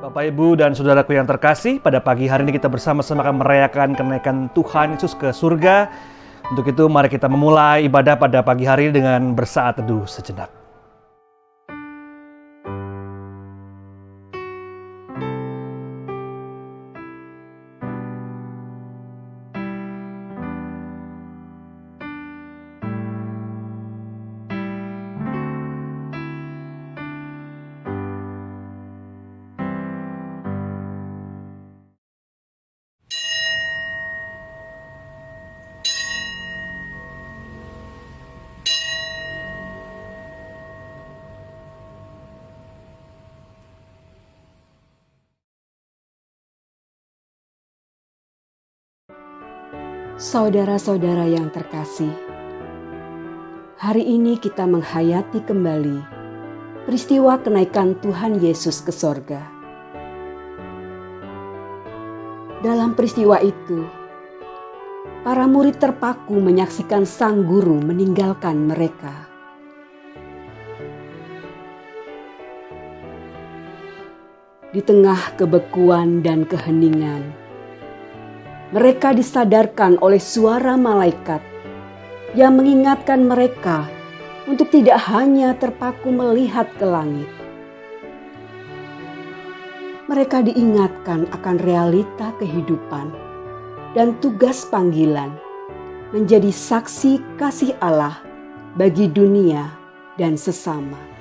Bapak, Ibu, dan Saudaraku yang terkasih, pada pagi hari ini kita bersama-sama akan merayakan kenaikan Tuhan Yesus ke surga. Untuk itu mari kita memulai ibadah pada pagi hari ini dengan bersaat teduh sejenak. Saudara-saudara yang terkasih, hari ini kita menghayati kembali peristiwa kenaikan Tuhan Yesus ke sorga. Dalam peristiwa itu, para murid terpaku menyaksikan sang guru meninggalkan mereka. Di tengah kebekuan dan keheningan, mereka disadarkan oleh suara malaikat yang mengingatkan mereka untuk tidak hanya terpaku melihat ke langit. Mereka diingatkan akan realita kehidupan dan tugas panggilan menjadi saksi kasih Allah bagi dunia dan sesama.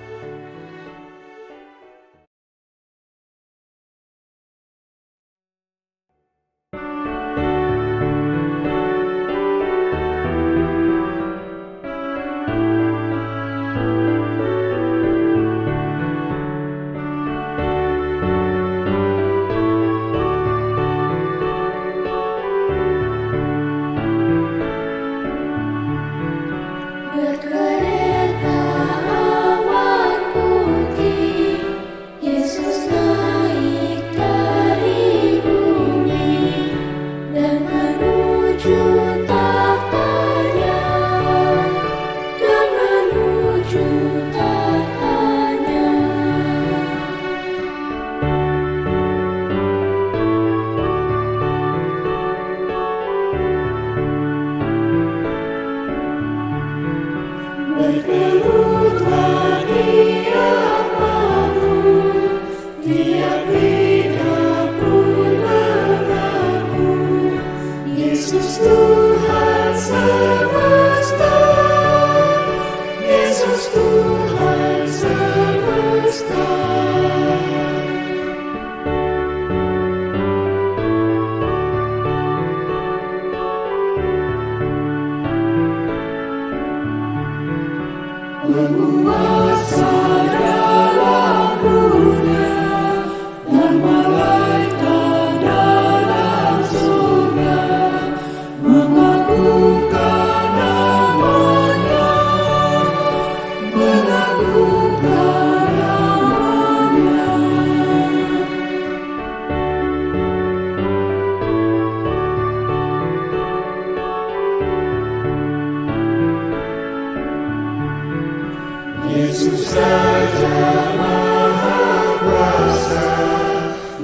Yesus Raja Maha Kuasa,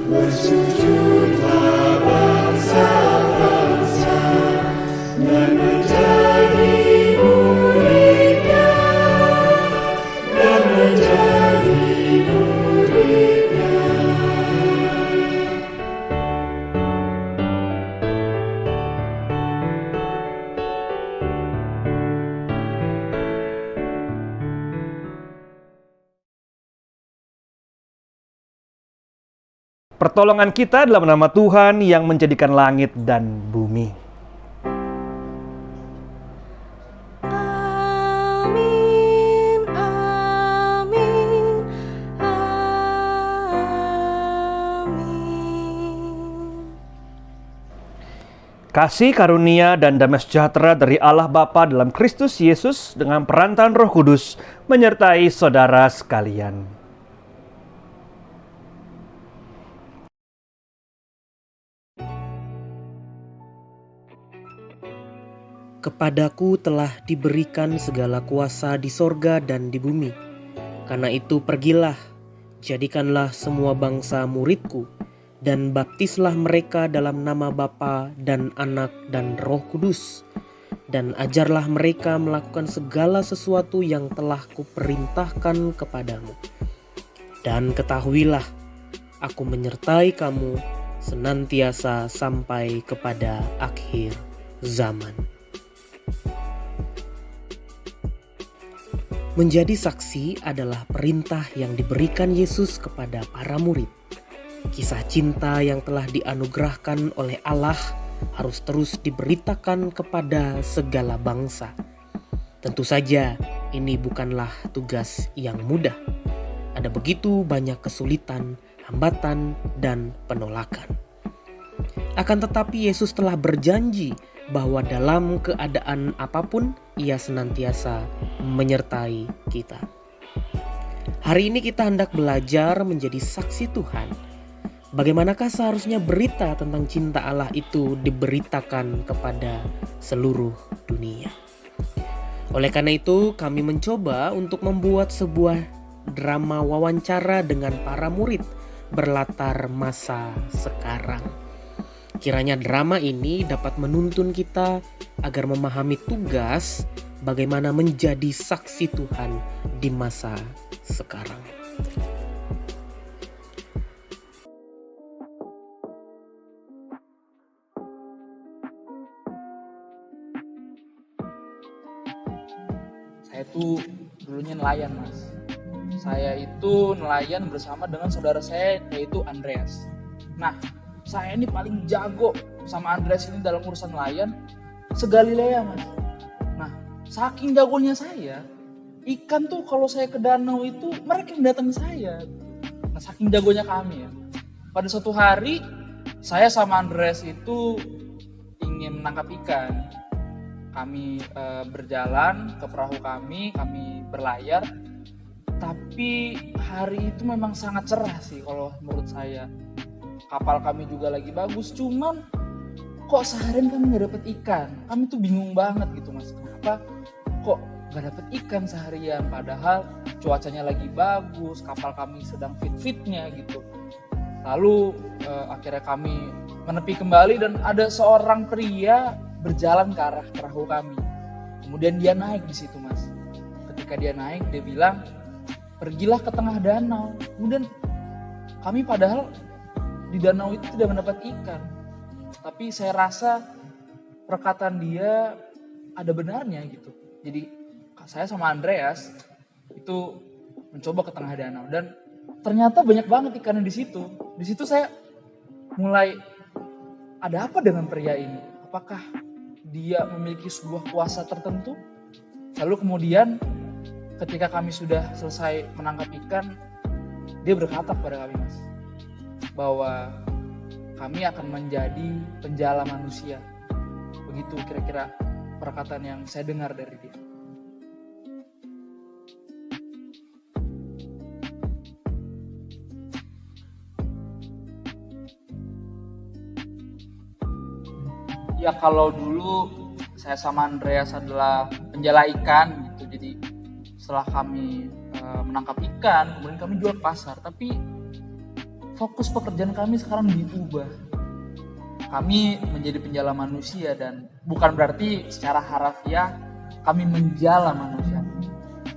bersujudlah bangsa-bangsa dan menjadi murid-Nya, dan menjadi murid-Nya. Pertolongan kita dalam nama Tuhan yang menjadikan langit dan bumi. Amin, amin, amin. Kasih karunia dan damai sejahtera dari Allah Bapa dalam Kristus Yesus dengan perantaraan Roh Kudus menyertai saudara sekalian. Kepadaku telah diberikan segala kuasa di sorga dan di bumi. Karena itu pergilah, jadikanlah semua bangsa muridku, dan baptislah mereka dalam nama Bapa dan Anak dan Roh Kudus. Dan ajarlah mereka melakukan segala sesuatu yang telah kuperintahkan kepadamu. Dan ketahuilah, aku menyertai kamu senantiasa sampai kepada akhir zaman. Menjadi saksi adalah perintah yang diberikan Yesus kepada para murid. Kisah cinta yang telah dianugerahkan oleh Allah harus terus diberitakan kepada segala bangsa. Tentu saja, ini bukanlah tugas yang mudah. Ada begitu banyak kesulitan, hambatan, dan penolakan. Akan tetapi Yesus telah berjanji bahwa dalam keadaan apapun Ia senantiasa menyertai kita. Hari ini kita hendak belajar menjadi saksi Tuhan. Bagaimanakah seharusnya berita tentang cinta Allah itu diberitakan kepada seluruh dunia? Oleh karena itu, kami mencoba untuk membuat sebuah drama wawancara dengan para murid berlatar masa sekarang. Kiranya drama ini dapat menuntun kita agar memahami tugas bagaimana menjadi saksi Tuhan di masa sekarang. Saya itu dulunya nelayan, Mas. Saya itu nelayan bersama dengan saudara saya yaitu Andreas. Nah, saya ini paling jago sama Andreas ini dalam urusan nelayan se-Galilea, Mas. Nah, saking jagonya saya, ikan tuh kalau saya ke danau itu mereka yang datang ke saya. Nah, saking jagonya kami ya. Pada suatu hari saya sama Andreas itu ingin menangkap ikan. Kami berjalan ke perahu kami berlayar. Tapi hari itu memang sangat cerah sih kalau menurut saya. Kapal kami juga lagi bagus, cuman kok seharian kami gak dapet ikan. Kami tuh bingung banget gitu, Mas. Kenapa kok gak dapet ikan seharian, padahal cuacanya lagi bagus, kapal kami sedang fit-fitnya gitu. Lalu akhirnya kami menepi kembali dan ada seorang pria berjalan ke arah perahu kami. Kemudian dia naik di situ, Mas. Ketika dia naik, dia bilang, "Pergilah ke tengah danau." Kemudian kami padahal di danau itu tidak mendapat ikan. Tapi saya rasa perkataan dia ada benarnya gitu. Jadi saya sama Andreas itu mencoba ke tengah danau dan ternyata banyak banget ikannya di situ. Di situ saya mulai, ada apa dengan pria ini? Apakah dia memiliki sebuah kuasa tertentu? Lalu kemudian ketika kami sudah selesai menangkap ikan, dia berkata kepada kami, Mas, bahwa kami akan menjadi penjala manusia. Begitu kira-kira perkataan yang saya dengar dari dia. Ya kalau dulu saya sama Andreas adalah penjala ikan gitu. Jadi setelah kami menangkap ikan, kemudian kami jual ke pasar. Tapi fokus pekerjaan kami sekarang diubah. Kami menjadi penjala manusia dan bukan berarti secara harafiah kami menjala manusia.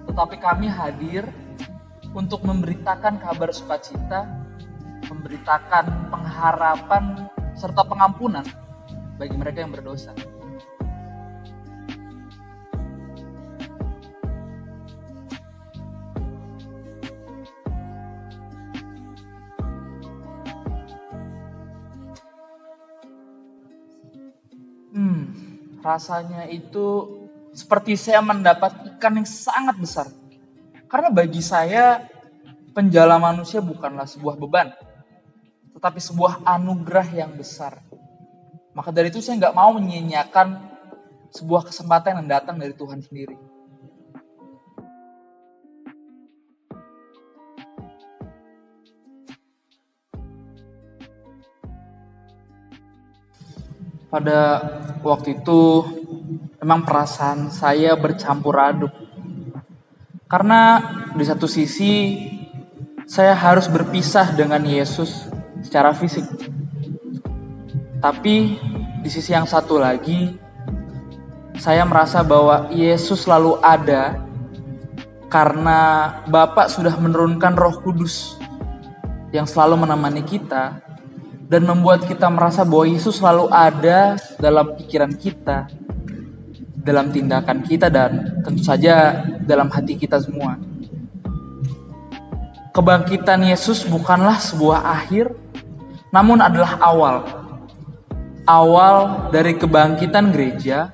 Tetapi kami hadir untuk memberitakan kabar sukacita, memberitakan pengharapan serta pengampunan bagi mereka yang berdosa. Rasanya itu seperti saya mendapat ikan yang sangat besar. Karena bagi saya penjala manusia bukanlah sebuah beban, tetapi sebuah anugerah yang besar. Maka dari itu saya nggak mau menyia-nyiakan sebuah kesempatan yang datang dari Tuhan sendiri. Pada waktu itu memang perasaan saya bercampur aduk. Karena di satu sisi saya harus berpisah dengan Yesus secara fisik. Tapi di sisi yang satu lagi, saya merasa bahwa Yesus selalu ada karena Bapa sudah menurunkan Roh Kudus yang selalu menemani kita dan membuat kita merasa bahwa Yesus selalu ada dalam pikiran kita, dalam tindakan kita, dan tentu saja dalam hati kita semua. Kebangkitan Yesus bukanlah sebuah akhir, namun adalah awal dari kebangkitan gereja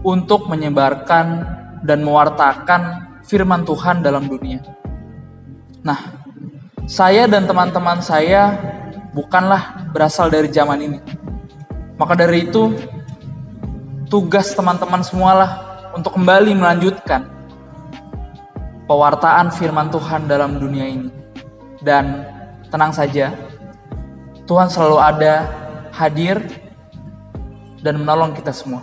untuk menyebarkan dan mewartakan firman Tuhan dalam dunia. Nah, saya dan teman-teman saya bukanlah berasal dari zaman ini. Maka dari itu, tugas teman-teman semualah untuk kembali melanjutkan pewartaan firman Tuhan dalam dunia ini. Dan tenang saja, Tuhan selalu ada, hadir, dan menolong kita semua.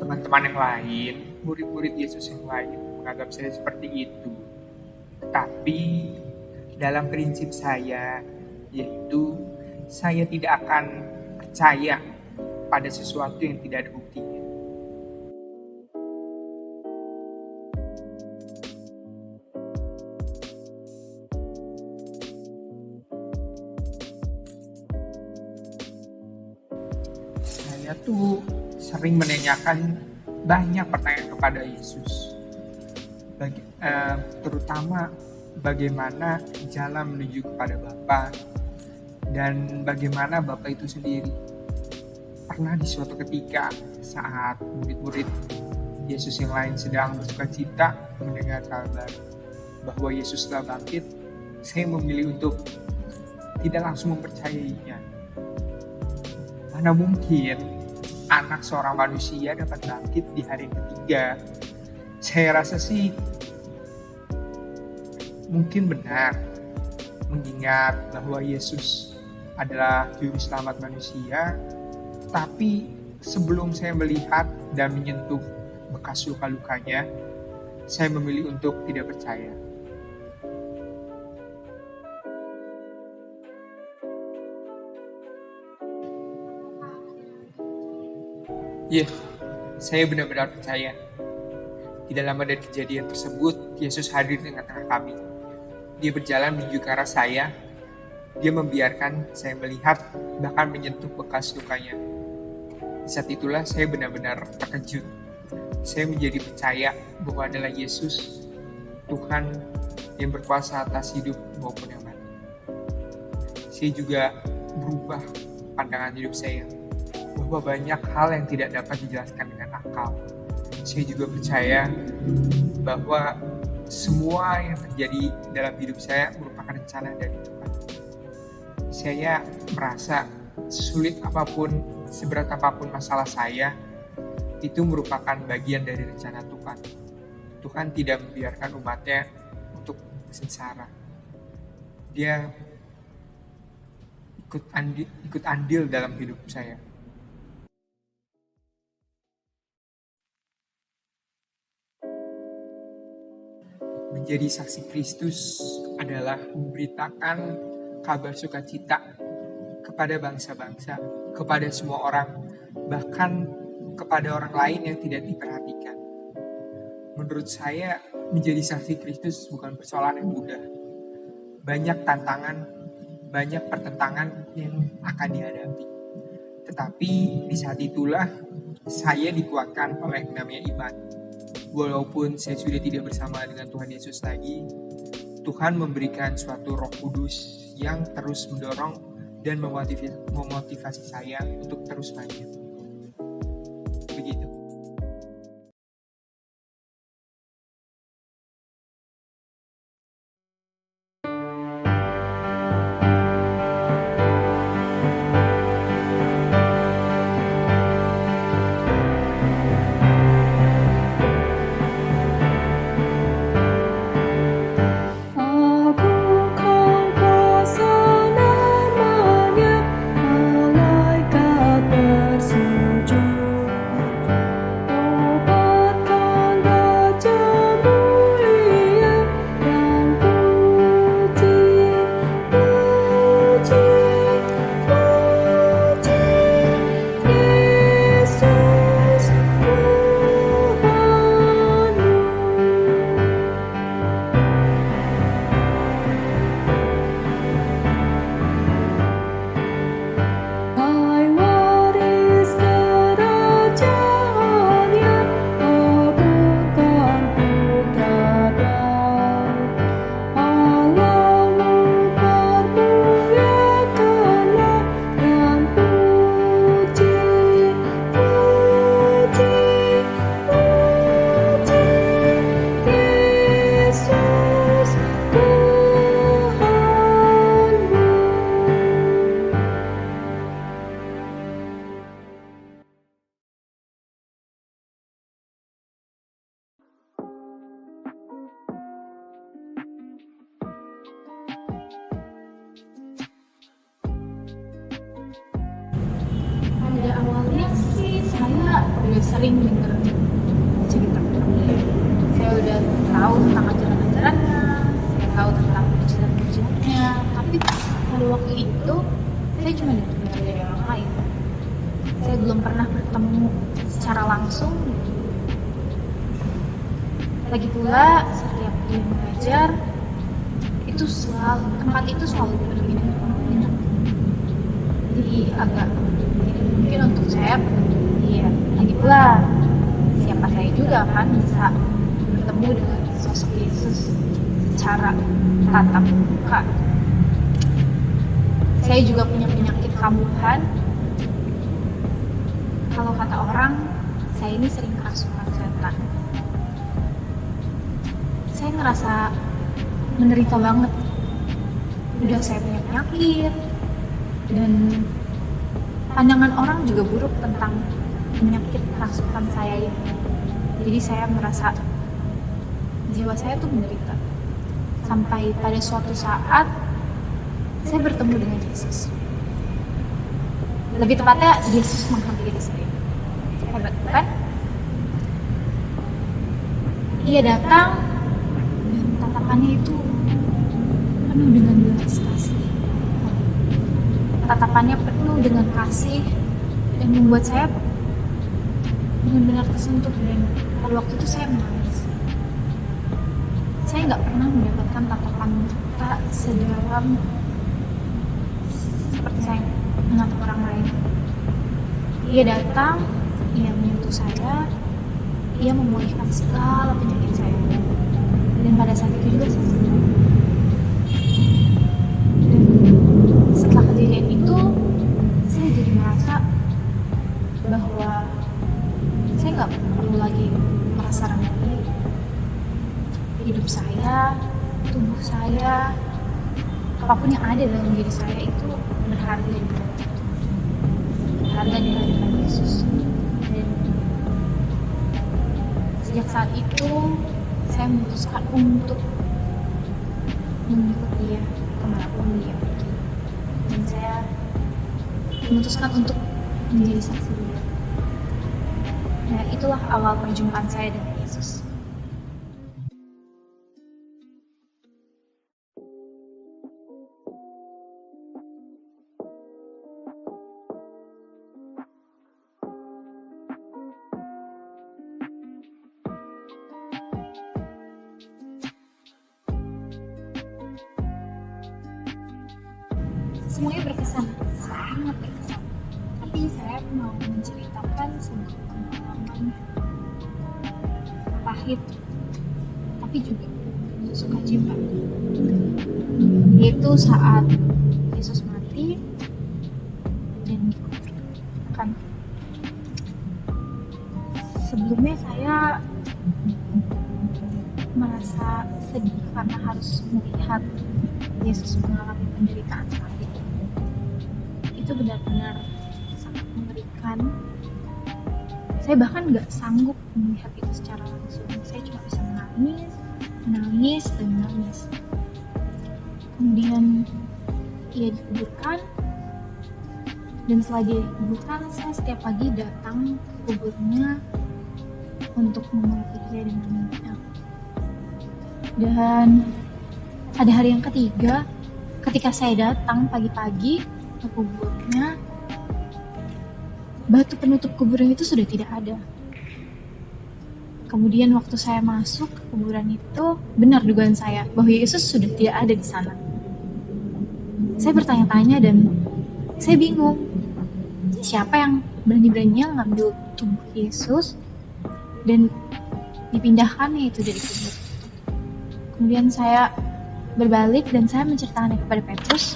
Teman-teman yang lain, murid-murid Yesus yang lain menganggap saya seperti itu. Tetapi dalam prinsip saya, yaitu saya tidak akan percaya pada sesuatu yang tidak ada buktinya. Saya tuh sering menanyakan banyak pertanyaan kepada Yesus, terutama bagaimana jalan menuju kepada Bapa dan bagaimana Bapa itu sendiri. Pernah di suatu ketika saat murid-murid Yesus yang lain sedang bersuka cita mendengar kabar bahwa Yesus telah bangkit, saya memilih untuk tidak langsung mempercayainya. Mana mungkin anak seorang manusia dapat bangkit di hari yang ketiga? Saya rasa sih mungkin benar, mengingat bahwa Yesus adalah juru selamat manusia. Tapi sebelum saya melihat dan menyentuh bekas luka-lukanya, saya memilih untuk tidak percaya. Ya, saya benar-benar percaya. Tidak lama dari kejadian tersebut, Yesus hadir di tengah-tengah kami. Dia berjalan menuju ke arah saya. Dia membiarkan saya melihat, bahkan menyentuh bekas lukanya. Di saat itulah saya benar-benar terkejut. Saya menjadi percaya bahwa adalah Yesus, Tuhan yang berkuasa atas hidup maupun yang mati. Saya juga berubah pandangan hidup saya, bahwa banyak hal yang tidak dapat dijelaskan dengan akal. Saya juga percaya bahwa semua yang terjadi dalam hidup saya merupakan rencana dari Tuhan. Saya merasa sulit apapun, seberat apapun masalah saya, itu merupakan bagian dari rencana Tuhan. Tuhan tidak membiarkan umatnya untuk sengsara. Dia ikut andil dalam hidup saya. Menjadi saksi Kristus adalah memberitakan kabar sukacita kepada bangsa-bangsa, kepada semua orang, bahkan kepada orang lain yang tidak diperhatikan. Menurut saya, menjadi saksi Kristus bukan persoalan yang mudah. Banyak tantangan, banyak pertentangan yang akan dihadapi. Tetapi di saat itulah saya dikuatkan oleh yang namanya iman. Walaupun saya sudah tidak bersama dengan Tuhan Yesus lagi, Tuhan memberikan suatu Roh Kudus yang terus mendorong dan memotivasi saya untuk terus maju. Begitu. Agungkan kuasa namanya, malaikat bersujud. Obatkan Raja mulia dan puji, puji, puji Yesus Tuhanmu. Hai waris kerajaannya, agungkan putra Daud. Allahmu permuliakanlah dan puji, puji, puji Yesus Tuhanmu. Pada awalnya sih saya udah sering denger cerita ini. Saya udah tahu tentang ajaran-ajarannya, saya tahu tentang mujizat-mujizatnya. Tapi pada waktu itu saya cuma dengar dari orang lain. Saya belum pernah bertemu secara langsung. Lagi pula setiap dia mengajar, tempat itu selalu berpindah-pindah. Jadi agak tidak mungkin untuk saya bertemu dia. Lagi pula siapa saya juga kan bisa bertemu dengan sosok Yesus secara tatap muka. Saya juga punya penyakit kambuhan. Kalau kata orang, saya ini sering kerasukan setan. Saya ngerasa menderita banget. Udah saya punya penyakit, dan pandangan orang juga buruk tentang penyakit kerasukan saya ini. Jadi saya merasa jiwa saya tuh menderita. Sampai pada suatu saat saya bertemu dengan Yesus. Lebih tepatnya Yesus menghampiri saya. Hebat bukan? Ia datang dan tatapannya itu penuh dengan belas kasih. Tatapannya penuh dengan kasih dan membuat saya benar-benar tersentuh, dan pada waktu itu saya menangis. Saya nggak pernah mendapatkan tatapan mata sedalam seperti saya menatap orang lain. Ia datang, ia menyentuh saya, ia memulihkan segala penyakit saya. Dan pada saat itu juga saya sembuh. Dan setelah kejadian itu, saya jadi merasa bahwa saya nggak perlu lagi merasa rendah diri. Hidup saya, tubuh saya, apapun yang ada dalam diri saya itu berharga di hadapan Yesus. Dan sejak saat itu saya memutuskan untuk mengikut dia kemanapun dia pergi. Dan saya memutuskan untuk menjadi saksi dia. Nah, itulah awal perjumpaan saya dengan Yesus. Semuanya berkesan, sangat berkesan. Tapi saya mau menceritakan sebuah pengalaman pahit, tapi juga sukacita. Yaitu saat Yesus mati dan dikuburkan. Sebelumnya saya merasa sedih karena harus melihat Yesus mengalami penderitaan saat itu. Itu benar-benar sangat mengerikan. Saya bahkan nggak sanggup melihat itu secara langsung. Saya cuma bisa menangis dan menangis. Kemudian ia dikuburkan, dan setelah dia dikuburkan, saya setiap pagi datang ke kuburnya untuk memeluk dia dan meminta. Dan pada hari yang ketiga, ketika saya datang pagi-pagi ke kuburnya, batu penutup kuburnya itu sudah tidak ada. Kemudian waktu saya masuk ke kuburan itu, benar dugaan saya bahwa Yesus sudah tidak ada di sana. Saya bertanya-tanya dan saya bingung. Siapa yang berani-beraninya ngambil tubuh Yesus dan dipindahkannya itu dari kubur. Kemudian saya berbalik dan saya menceritakannya kepada Petrus,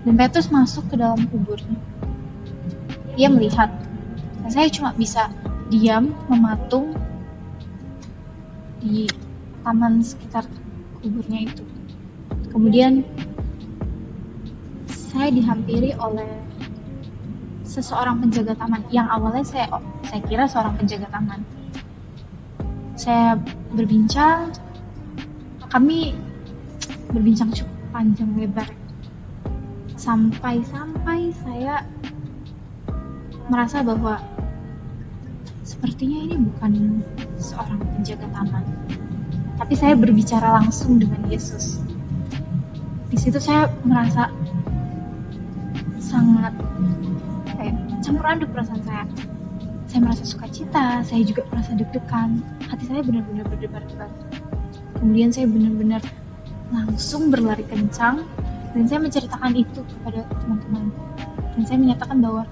dan Petrus masuk ke dalam kuburnya. Ia melihat, dan saya cuma bisa diam mematung di taman sekitar kuburnya itu. Kemudian saya dihampiri oleh seseorang penjaga taman yang awalnya saya kira seorang penjaga taman. Saya berbincang, kami berbincang cukup panjang lebar, sampai saya merasa bahwa sepertinya ini bukan seorang penjaga taman, tapi saya berbicara langsung dengan Yesus. Di situ saya merasa sangat campur aduk perasaan saya. Saya merasa sukacita, saya juga merasa deg-degan. Hati saya benar-benar berdebar-debar. Kemudian saya benar-benar langsung berlari kencang dan saya menceritakan itu kepada teman-teman. Dan saya menyatakan bahwa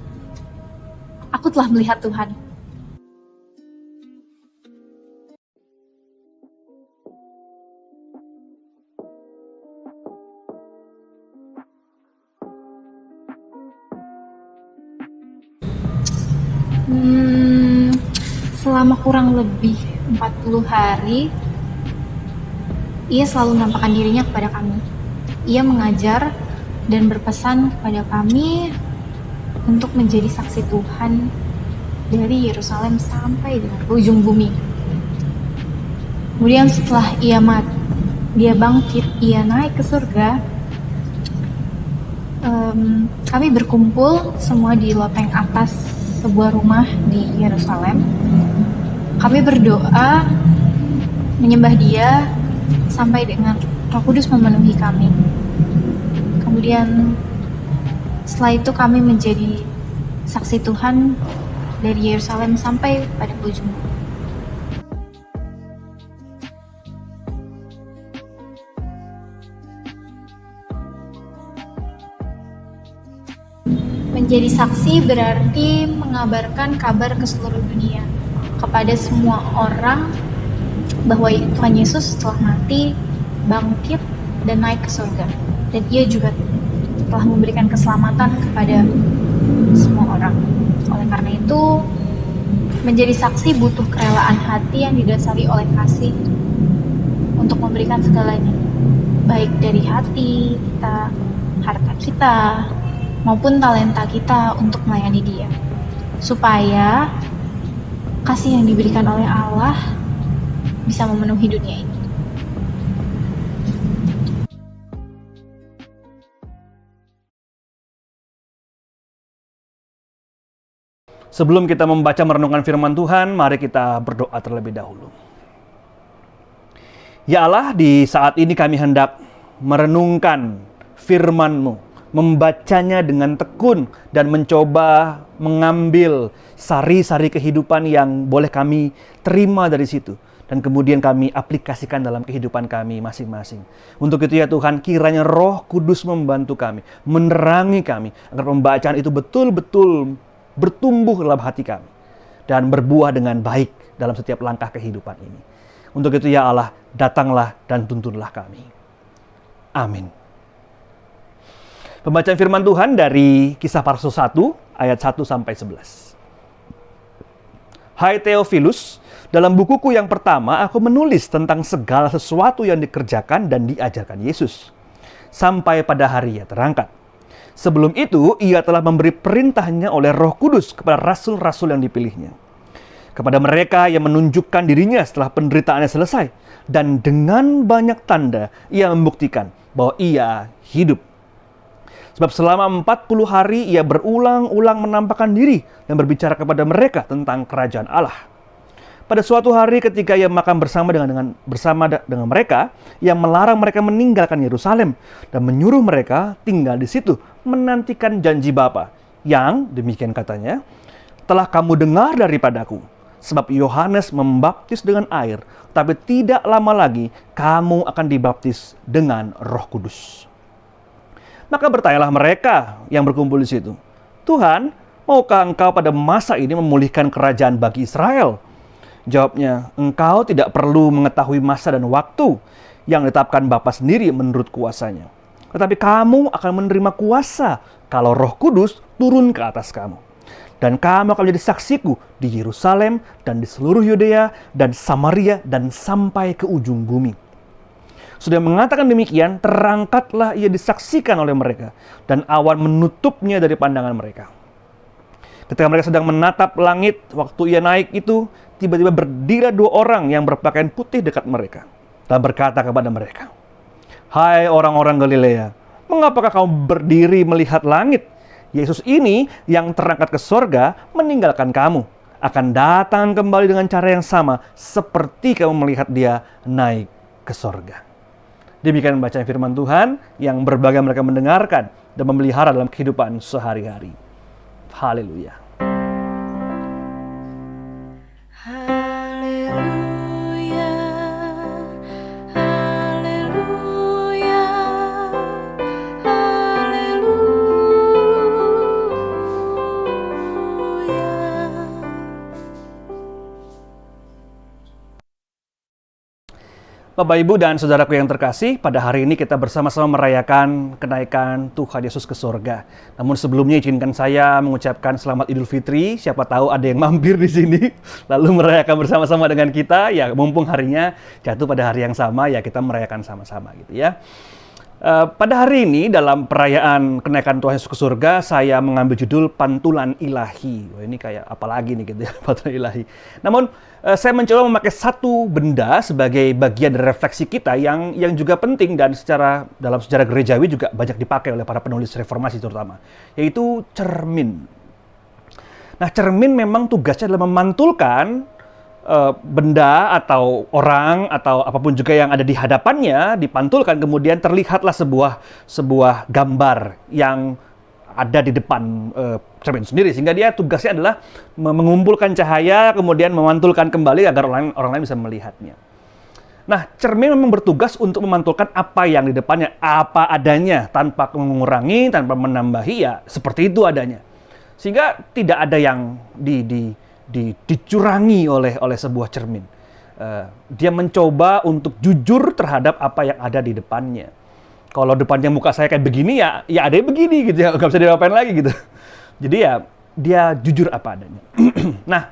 aku telah melihat Tuhan. Selama kurang lebih 40 hari, ia selalu menampakkan dirinya kepada kami. Ia mengajar dan berpesan kepada kami untuk menjadi saksi Tuhan dari Yerusalem sampai dengan ujung bumi. Kemudian setelah dia bangkit, ia naik ke surga. Kami berkumpul semua di loteng atas sebuah rumah di Yerusalem. Kami berdoa, menyembah Dia sampai dengan Roh Kudus memenuhi kami. Kemudian setelah itu kami menjadi saksi Tuhan dari Yerusalem sampai pada ujung bumi. Menjadi saksi berarti mengabarkan kabar ke seluruh dunia, kepada semua orang, bahwa Tuhan Yesus telah mati, bangkit, dan naik ke surga. Dan ia juga telah memberikan keselamatan kepada semua orang. Oleh karena itu, menjadi saksi butuh kerelaan hati yang didasari oleh kasih untuk memberikan segalanya, baik dari hati kita, harta kita, maupun talenta kita untuk melayani Dia, supaya kasih yang diberikan oleh Allah bisa memenuhi dunia ini. Sebelum kita membaca merenungkan firman Tuhan, mari kita berdoa terlebih dahulu. Ya Allah, di saat ini kami hendak merenungkan firman-Mu, membacanya dengan tekun dan mencoba mengambil sari-sari kehidupan yang boleh kami terima dari situ dan kemudian kami aplikasikan dalam kehidupan kami masing-masing. Untuk itu ya Tuhan, kiranya Roh Kudus membantu kami, menerangi kami agar pembacaan itu betul-betul bertumbuh dalam hati kami dan berbuah dengan baik dalam setiap langkah kehidupan ini. Untuk itu ya Allah, datanglah dan tuntunlah kami. Amin. Pembacaan firman Tuhan dari Kisah Para Rasul 1 ayat 1 sampai 11. Hai Theophilus, dalam bukuku yang pertama aku menulis tentang segala sesuatu yang dikerjakan dan diajarkan Yesus sampai pada hari ia terangkat. Sebelum itu ia telah memberi perintahnya oleh Roh Kudus kepada rasul-rasul yang dipilihnya, kepada mereka yang menunjukkan dirinya setelah penderitaannya selesai, dan dengan banyak tanda ia membuktikan bahwa ia hidup. Sebab selama 40 hari ia berulang-ulang menampakkan diri dan berbicara kepada mereka tentang kerajaan Allah. Pada suatu hari ketika ia makan bersama dengan mereka, ia melarang mereka meninggalkan Yerusalem dan menyuruh mereka tinggal di situ menantikan janji Bapa yang, demikian katanya, telah kamu dengar daripadaku. Sebab Yohanes membaptis dengan air, tapi tidak lama lagi kamu akan dibaptis dengan Roh Kudus. Maka bertanyalah mereka yang berkumpul di situ, Tuhan, maukah engkau pada masa ini memulihkan kerajaan bagi Israel? Jawabnya, engkau tidak perlu mengetahui masa dan waktu yang ditetapkan Bapa sendiri menurut kuasanya. Tetapi kamu akan menerima kuasa kalau Roh Kudus turun ke atas kamu. Dan kamu akan menjadi saksiku di Yerusalem dan di seluruh Yudea dan Samaria dan sampai ke ujung bumi. Sudah mengatakan demikian, terangkatlah ia disaksikan oleh mereka, dan awan menutupnya dari pandangan mereka. Ketika mereka sedang menatap langit, waktu ia naik itu, tiba-tiba berdiri 2 orang yang berpakaian putih dekat mereka, dan berkata kepada mereka, Hai orang-orang Galilea, mengapakah kamu berdiri melihat langit? Yesus ini yang terangkat ke sorga meninggalkan kamu, akan datang kembali dengan cara yang sama, seperti kamu melihat dia naik ke sorga. Demikian bacaan firman Tuhan yang berbagai mereka mendengarkan dan memelihara dalam kehidupan sehari-hari. Haleluya. Haleluya, haleluya, haleluya. Bapak, Ibu, dan saudaraku yang terkasih, pada hari ini kita bersama-sama merayakan kenaikan Tuhan Yesus ke surga. Namun sebelumnya izinkan saya mengucapkan selamat Idul Fitri. Siapa tahu ada yang mampir di sini lalu merayakan bersama-sama dengan kita. Ya, mumpung harinya jatuh pada hari yang sama, ya kita merayakan sama-sama gitu ya. Pada hari ini dalam perayaan kenaikan Tuhan Yesus ke surga, saya mengambil judul Pantulan Ilahi. Wah, ini kayak apalagi nih gitu ya, Pantulan Ilahi. Namun saya mencoba memakai satu benda sebagai bagian dari refleksi kita yang juga penting dan dalam sejarah gerejawi juga banyak dipakai oleh para penulis reformasi terutama, yaitu cermin. Nah, cermin memang tugasnya adalah memantulkan benda atau orang atau apapun juga yang ada di hadapannya, dipantulkan, kemudian terlihatlah sebuah gambar yang ada di depan cermin sendiri, sehingga dia tugasnya adalah mengumpulkan cahaya kemudian memantulkan kembali agar orang lain bisa melihatnya. Nah, cermin memang bertugas untuk memantulkan apa yang di depannya, apa adanya, tanpa mengurangi, tanpa menambahi, ya seperti itu adanya. Sehingga tidak ada yang dicurangi oleh sebuah cermin. Dia mencoba untuk jujur terhadap apa yang ada di depannya. Kalau depannya muka saya kayak begini, ya ada yang begini gitu ya, nggak bisa diapain lagi gitu. Jadi ya dia jujur apa adanya. Nah,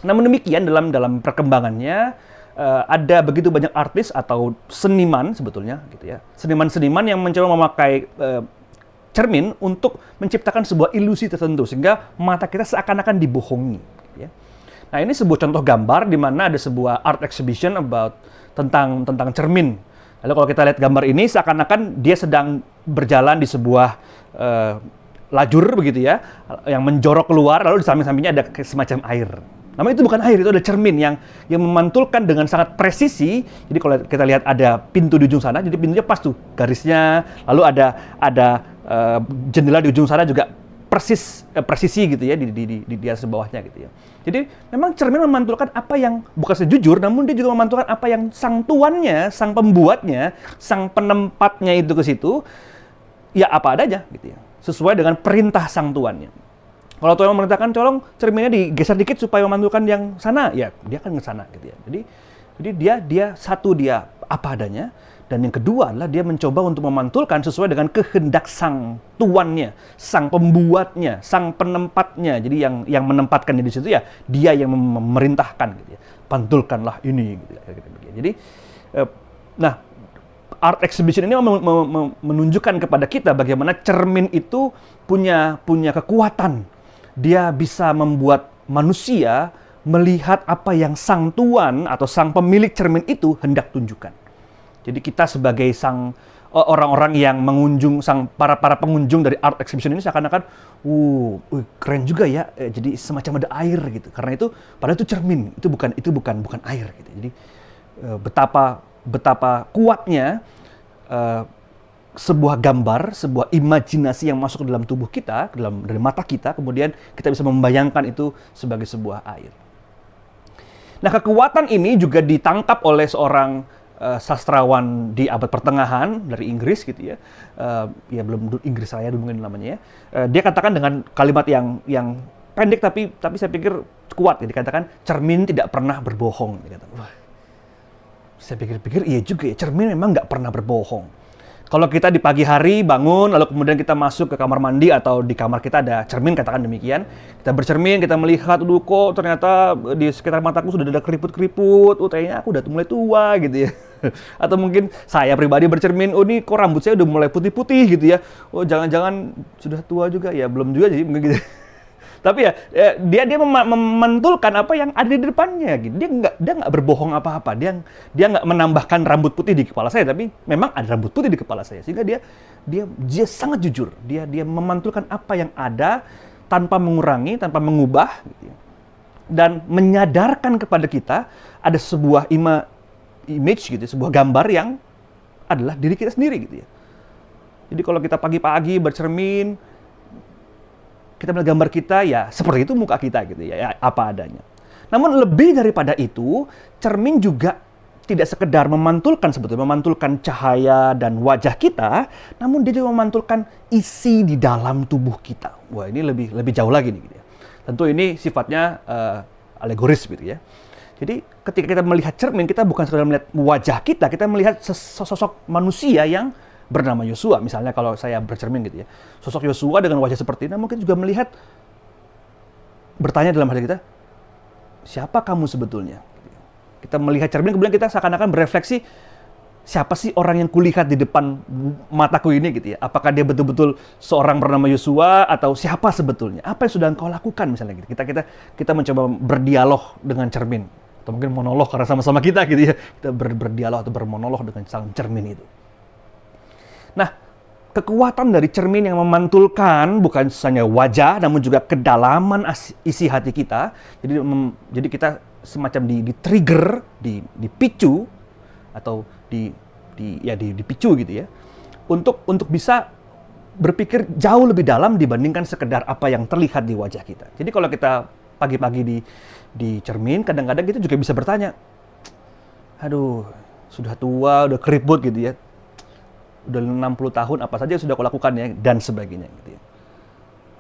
namun demikian dalam perkembangannya, ada begitu banyak artis atau seniman sebetulnya gitu ya. Seniman-seniman yang mencoba memakai cermin untuk menciptakan sebuah ilusi tertentu sehingga mata kita seakan-akan dibohongi gitu ya. Nah, ini sebuah contoh gambar di mana ada sebuah art exhibition tentang cermin. Lalu kalau kita lihat gambar ini seakan-akan dia sedang berjalan di sebuah lajur begitu ya, yang menjorok keluar, lalu di samping-sampingnya ada semacam air. Namun itu bukan air, itu ada cermin yang memantulkan dengan sangat presisi. Jadi kalau kita lihat ada pintu di ujung sana, jadi pintunya pas tuh garisnya. Lalu ada jendela di ujung sana juga presisi gitu ya di atas bawahnya gitu ya. Jadi memang cermin memantulkan apa yang bukan saja jujur, namun dia juga memantulkan apa yang sang tuannya, sang pembuatnya, sang penempatnya itu ke situ, ya apa adanya gitu ya. Sesuai dengan perintah sang tuannya. Kalau Tuhan memerintahkan, tolong cerminnya digeser dikit supaya memantulkan yang sana, ya dia akan ke sana gitu ya. Jadi dia apa adanya, dan yang kedua adalah dia mencoba untuk memantulkan sesuai dengan kehendak sang tuannya, sang pembuatnya, sang penempatnya. Jadi yang menempatkannya di situ ya dia yang memerintahkan gitu ya. Pantulkanlah ini gitu ya. Jadi nah, art exhibition ini menunjukkan kepada kita bagaimana cermin itu punya kekuatan. Dia bisa membuat manusia melihat apa yang sang tuan atau sang pemilik cermin itu hendak tunjukkan. Jadi kita sebagai orang-orang yang mengunjung, para pengunjung dari art exhibition ini seakan-akan, keren juga ya. Jadi semacam ada air gitu. Karena itu, padahal itu cermin, itu bukan air gitu. Jadi betapa kuatnya sebuah gambar, sebuah imajinasi yang masuk ke dalam tubuh kita, dari mata kita, kemudian kita bisa membayangkan itu sebagai sebuah air. Nah, kekuatan ini juga ditangkap oleh seorang sastrawan di abad pertengahan dari Inggris gitu ya. Ya belum Inggris Raya dulu mungkin namanya ya. Dia katakan dengan kalimat yang pendek tapi saya pikir kuat ya. Dikatakan cermin tidak pernah berbohong. Wah, saya pikir-pikir iya juga ya, cermin memang nggak pernah berbohong. Kalau kita di pagi hari bangun, lalu kemudian kita masuk ke kamar mandi atau di kamar kita ada cermin, katakan demikian. Kita bercermin, kita melihat, kok ternyata di sekitar mataku sudah ada keriput-keriput, kayaknya aku udah mulai tua gitu ya. Atau mungkin saya pribadi bercermin, ini kok rambut saya udah mulai putih-putih gitu ya. Jangan-jangan sudah tua juga ya, belum juga sih mungkin gitu. Tapi ya dia memantulkan apa yang ada di depannya gitu. Dia nggak berbohong apa-apa. Dia nggak menambahkan rambut putih di kepala saya, tapi memang ada rambut putih di kepala saya. Sehingga dia sangat jujur. Dia memantulkan apa yang ada tanpa mengurangi, tanpa mengubah gitu ya. Dan menyadarkan kepada kita ada sebuah image gitu, sebuah gambar yang adalah diri kita sendiri gitu ya. Jadi kalau kita pagi-pagi bercermin, kita melihat gambar kita, ya seperti itu muka kita gitu ya, apa adanya. Namun lebih daripada itu, cermin juga tidak sekedar memantulkan sebetulnya, memantulkan cahaya dan wajah kita, namun dia juga memantulkan isi di dalam tubuh kita. Wah, ini lebih jauh lagi nih gitu ya. Tentu ini sifatnya alegoris gitu ya. Jadi ketika kita melihat cermin, kita bukan sekedar melihat wajah kita melihat sosok manusia yang bernama Yosua. Misalnya kalau saya bercermin gitu ya, sosok Yosua dengan wajah seperti ini, mungkin juga melihat, bertanya dalam hati kita, siapa kamu sebetulnya? Kita melihat cermin, kemudian kita seakan-akan berefleksi, siapa sih orang yang kulihat di depan mataku ini gitu ya? Apakah dia betul-betul seorang bernama Yosua atau siapa sebetulnya? Apa yang sudah engkau lakukan misalnya gitu. Kita mencoba berdialog dengan cermin, atau mungkin monolog karena sama-sama kita gitu ya. Kita berdialog atau bermonolog dengan sang cermin itu. Nah, kekuatan dari cermin yang memantulkan bukan hanya wajah, namun juga kedalaman isi hati kita. Jadi kita semacam di-trigger, dipicu, atau dipicu gitu ya, untuk bisa berpikir jauh lebih dalam dibandingkan sekedar apa yang terlihat di wajah kita. Jadi kalau kita pagi-pagi di cermin, kadang-kadang kita juga bisa bertanya, aduh, sudah tua, udah keriput gitu ya. Udah 60 tahun, apa saja yang sudah aku lakukan ya, dan sebagainya gitu ya.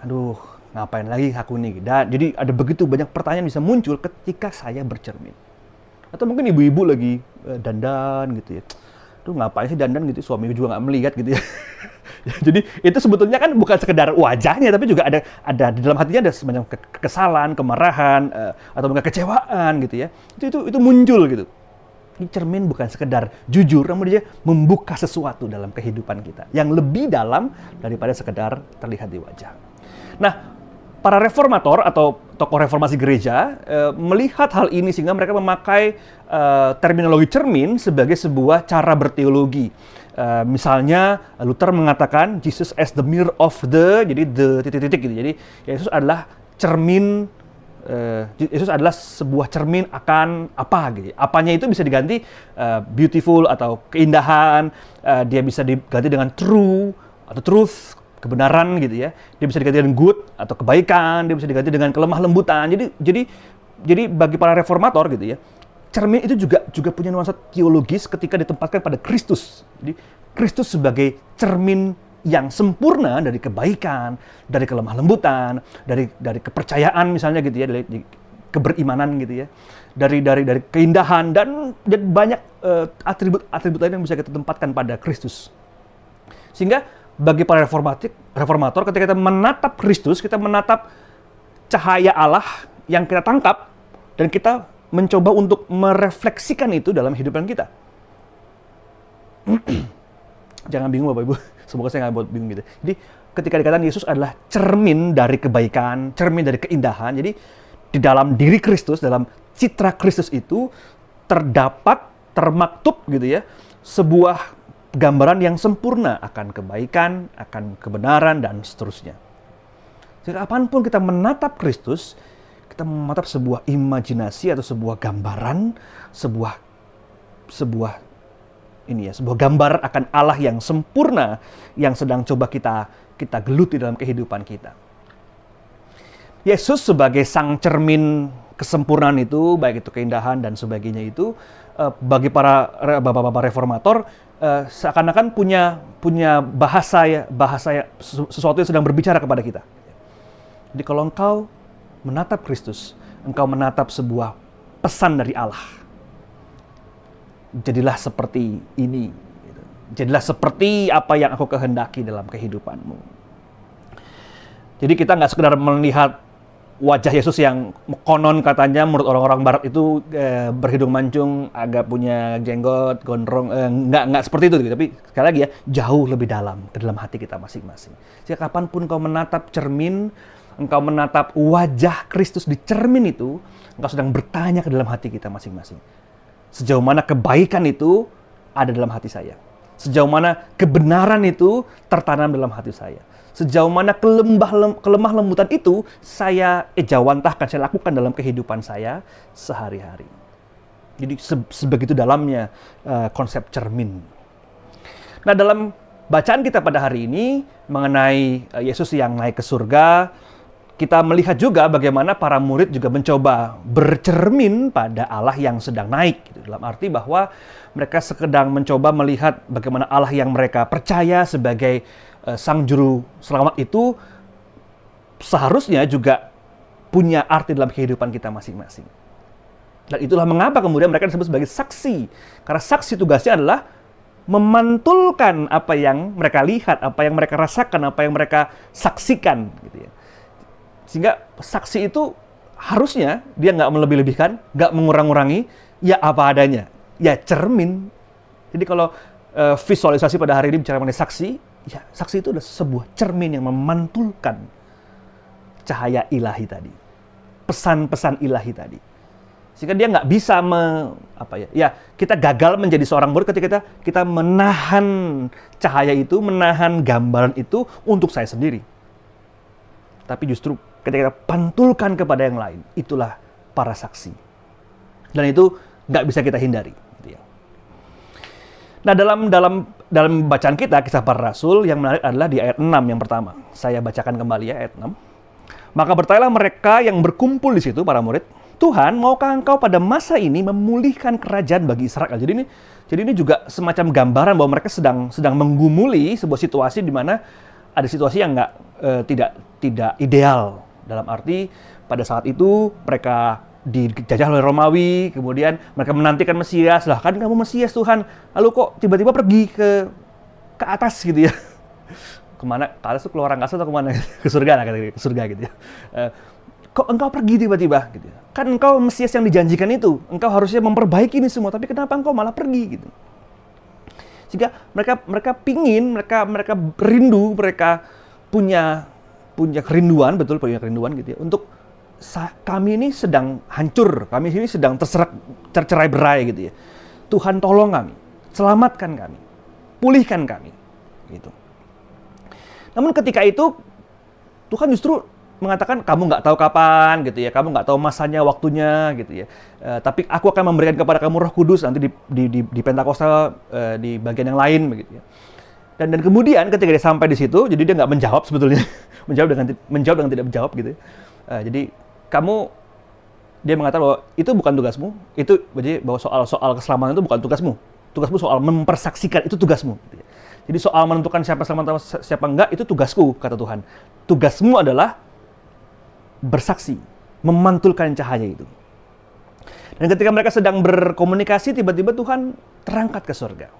Aduh, ngapain lagi aku nih? Dan jadi ada begitu banyak pertanyaan bisa muncul ketika saya bercermin. Atau mungkin ibu-ibu lagi dandan gitu ya. Tuh ngapain sih dandan gitu, suami juga nggak melihat gitu ya. Jadi itu sebetulnya kan bukan sekedar wajahnya, tapi juga ada di dalam hatinya ada semacam kekesalan, kemarahan, atau mungkin kecewaan gitu ya. Itu muncul gitu. Ini cermin bukan sekedar jujur, namun dia membuka sesuatu dalam kehidupan kita yang lebih dalam daripada sekedar terlihat di wajah. Nah, para reformator atau tokoh reformasi gereja melihat hal ini sehingga mereka memakai terminologi cermin sebagai sebuah cara berteologi. Misalnya Luther mengatakan Jesus as the mirror of the, jadi the titik-titik gitu. Jadi Yesus adalah cermin, Yesus adalah sebuah cermin akan apa gitu. Apanya itu bisa diganti beautiful atau keindahan, dia bisa diganti dengan true atau truth, kebenaran gitu ya. Dia bisa diganti dengan good atau kebaikan, dia bisa diganti dengan kelemah lembutan. Jadi bagi para reformator gitu ya, cermin itu juga punya nuansa teologis ketika ditempatkan pada Kristus. Jadi Kristus sebagai cermin yang sempurna dari kebaikan, dari kelemah lembutan, dari kepercayaan misalnya gitu ya, dari keberimanan gitu ya, dari keindahan dan banyak atribut lain yang bisa kita tempatkan pada Kristus. Sehingga bagi para reformator ketika kita menatap Kristus, kita menatap cahaya Allah yang kita tangkap dan kita mencoba untuk merefleksikan itu dalam kehidupan kita. Jangan bingung Bapak Ibu, semoga saya nggak buat bingung gitu. Jadi ketika dikatakan Yesus adalah cermin dari kebaikan, cermin dari keindahan, jadi di dalam diri Kristus, dalam citra Kristus itu termaktub gitu ya, sebuah gambaran yang sempurna akan kebaikan, akan kebenaran, dan seterusnya. Jadi kapanpun kita menatap Kristus, kita menatap sebuah imajinasi atau sebuah gambaran, sebuah gambar akan Allah yang sempurna yang sedang coba kita geluti dalam kehidupan kita. Yesus sebagai sang cermin kesempurnaan itu, baik itu keindahan dan sebagainya itu, bagi para bapak-bapak reformator seakan-akan punya bahasa sesuatu yang sedang berbicara kepada kita. Jadi kalau engkau menatap Kristus, engkau menatap sebuah pesan dari Allah. Jadilah seperti ini. Jadilah seperti apa yang aku kehendaki dalam kehidupanmu. Jadi kita nggak sekedar melihat wajah Yesus yang konon katanya menurut orang-orang Barat itu berhidung mancung, agak punya jenggot, gondrong, nggak seperti itu gitu. Tapi sekali lagi ya, jauh lebih dalam ke dalam hati kita masing-masing. Jadi kapanpun kau menatap cermin, engkau menatap wajah Kristus di cermin itu, engkau sedang bertanya ke dalam hati kita masing-masing. Sejauh mana kebaikan itu ada dalam hati saya. Sejauh mana kebenaran itu tertanam dalam hati saya. Sejauh mana kelemah lembutan itu saya ejawantahkan, saya lakukan dalam kehidupan saya sehari-hari. Jadi sebegitu dalamnya konsep cermin. Nah, dalam bacaan kita pada hari ini mengenai Yesus yang naik ke surga, kita melihat juga bagaimana para murid juga mencoba bercermin pada Allah yang sedang naik. Gitu. Dalam arti bahwa mereka sedang mencoba melihat bagaimana Allah yang mereka percaya sebagai Sang Juru Selamat itu seharusnya juga punya arti dalam kehidupan kita masing-masing. Dan itulah mengapa kemudian mereka disebut sebagai saksi. Karena saksi tugasnya adalah memantulkan apa yang mereka lihat, apa yang mereka rasakan, apa yang mereka saksikan. Gitu ya. Sehingga saksi itu harusnya dia nggak melebih-lebihkan, nggak mengurang-ngurangi, ya apa adanya, ya cermin. Jadi kalau visualisasi pada hari ini bicara mengenai saksi, ya saksi itu adalah sebuah cermin yang memantulkan cahaya ilahi tadi, pesan-pesan ilahi tadi. Sehingga dia nggak bisa kita gagal menjadi seorang murid ketika kita menahan cahaya itu, menahan gambaran itu untuk saya sendiri. Tapi justru ketika kita pantulkan kepada yang lain, itulah para saksi. Dan itu nggak bisa kita hindari. Gitu ya. Nah, dalam bacaan kita, Kisah Para Rasul, yang menarik adalah di ayat 6 yang pertama. Saya bacakan kembali ya, ayat 6. Maka bertanyalah mereka yang berkumpul di situ, para murid, Tuhan, maukah engkau pada masa ini memulihkan kerajaan bagi Israel? Jadi ini juga semacam gambaran bahwa mereka sedang menggumuli sebuah situasi di mana ada situasi yang tidak ideal. Dalam arti pada saat itu mereka dijajah oleh Romawi, kemudian mereka menantikan Mesias. Lah kan kamu Mesias Tuhan, lalu kok tiba-tiba pergi ke atas gitu ya? Kemana? Ke atas tuh keluar angkasa atau kemana? Ke surga lah, ke surga gitu ya. Kok engkau pergi tiba-tiba gitu ya? Kan engkau Mesias yang dijanjikan itu, engkau harusnya memperbaiki ini semua, tapi kenapa engkau malah pergi gitu? Sehingga mereka pingin, mereka rindu, mereka punya kerinduan, betul punya kerinduan gitu ya, untuk kami ini sedang hancur, kami ini sedang tercerai-berai gitu ya. Tuhan tolong kami, selamatkan kami, pulihkan kami gitu. Namun ketika itu Tuhan justru mengatakan kamu nggak tahu kapan gitu ya, kamu nggak tahu masanya, waktunya gitu ya. Tapi aku akan memberikan kepada kamu Roh Kudus nanti di Pentakosta, di bagian yang lain begitu ya. Dan kemudian ketika dia sampai di situ, jadi dia nggak menjawab sebetulnya, menjawab dengan tidak menjawab gitu ya. Jadi dia mengatakan bahwa itu bukan tugasmu, jadi bahwa soal keselamatan itu bukan tugasmu soal mempersaksikan, itu tugasmu. Gitu ya. Jadi soal menentukan siapa selamat atau siapa enggak, itu tugasku, kata Tuhan. Tugasmu adalah bersaksi, memantulkan cahaya itu. Dan ketika mereka sedang berkomunikasi, tiba-tiba Tuhan terangkat ke surga.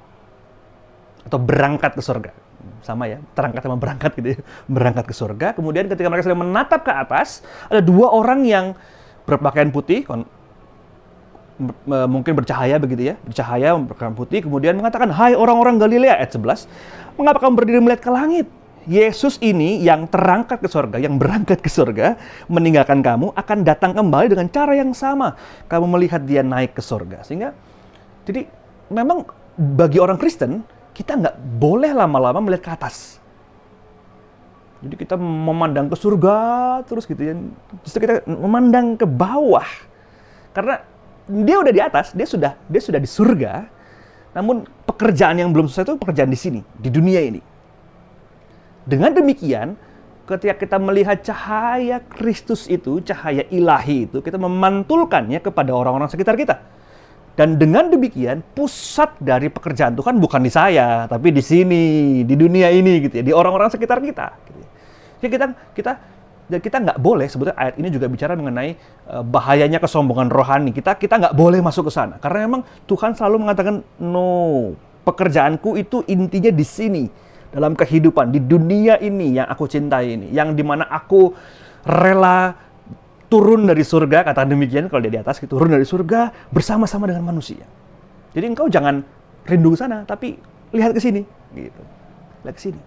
Atau berangkat ke surga. Sama ya, terangkat sama berangkat gitu ya. Berangkat ke surga. Kemudian ketika mereka sedang menatap ke atas, ada dua orang yang berpakaian putih, mungkin bercahaya begitu ya, bercahaya, berpakaian putih, kemudian mengatakan, hai orang-orang Galilea, ayat 11, mengapa kamu berdiri melihat ke langit? Yesus ini yang terangkat ke surga, yang berangkat ke surga, meninggalkan kamu, akan datang kembali dengan cara yang sama. Kamu melihat dia naik ke surga. Sehingga, jadi memang bagi orang Kristen, kita nggak boleh lama-lama melihat ke atas. Jadi kita memandang ke surga terus gitu ya. Justru kita memandang ke bawah. Karena dia udah di atas, dia sudah di surga. Namun pekerjaan yang belum selesai itu pekerjaan di sini, di dunia ini. Dengan demikian, ketika kita melihat cahaya Kristus itu, cahaya ilahi itu, kita memantulkannya kepada orang-orang sekitar kita. Dan dengan demikian, pusat dari pekerjaan Tuhan bukan di saya, tapi di sini, di dunia ini gitu ya, di orang-orang sekitar kita. Gitu ya. Jadi kita nggak boleh, sebetulnya ayat ini juga bicara mengenai bahayanya kesombongan rohani. Kita nggak boleh masuk ke sana, karena memang Tuhan selalu mengatakan, no, pekerjaanku itu intinya di sini, dalam kehidupan, di dunia ini yang aku cintai ini, yang dimana aku rela turun dari surga, kata demikian kalau dia di atas, turun dari surga bersama-sama dengan manusia. Jadi engkau jangan rindu ke sana, tapi lihat ke sini, gitu. Lihat ke sini.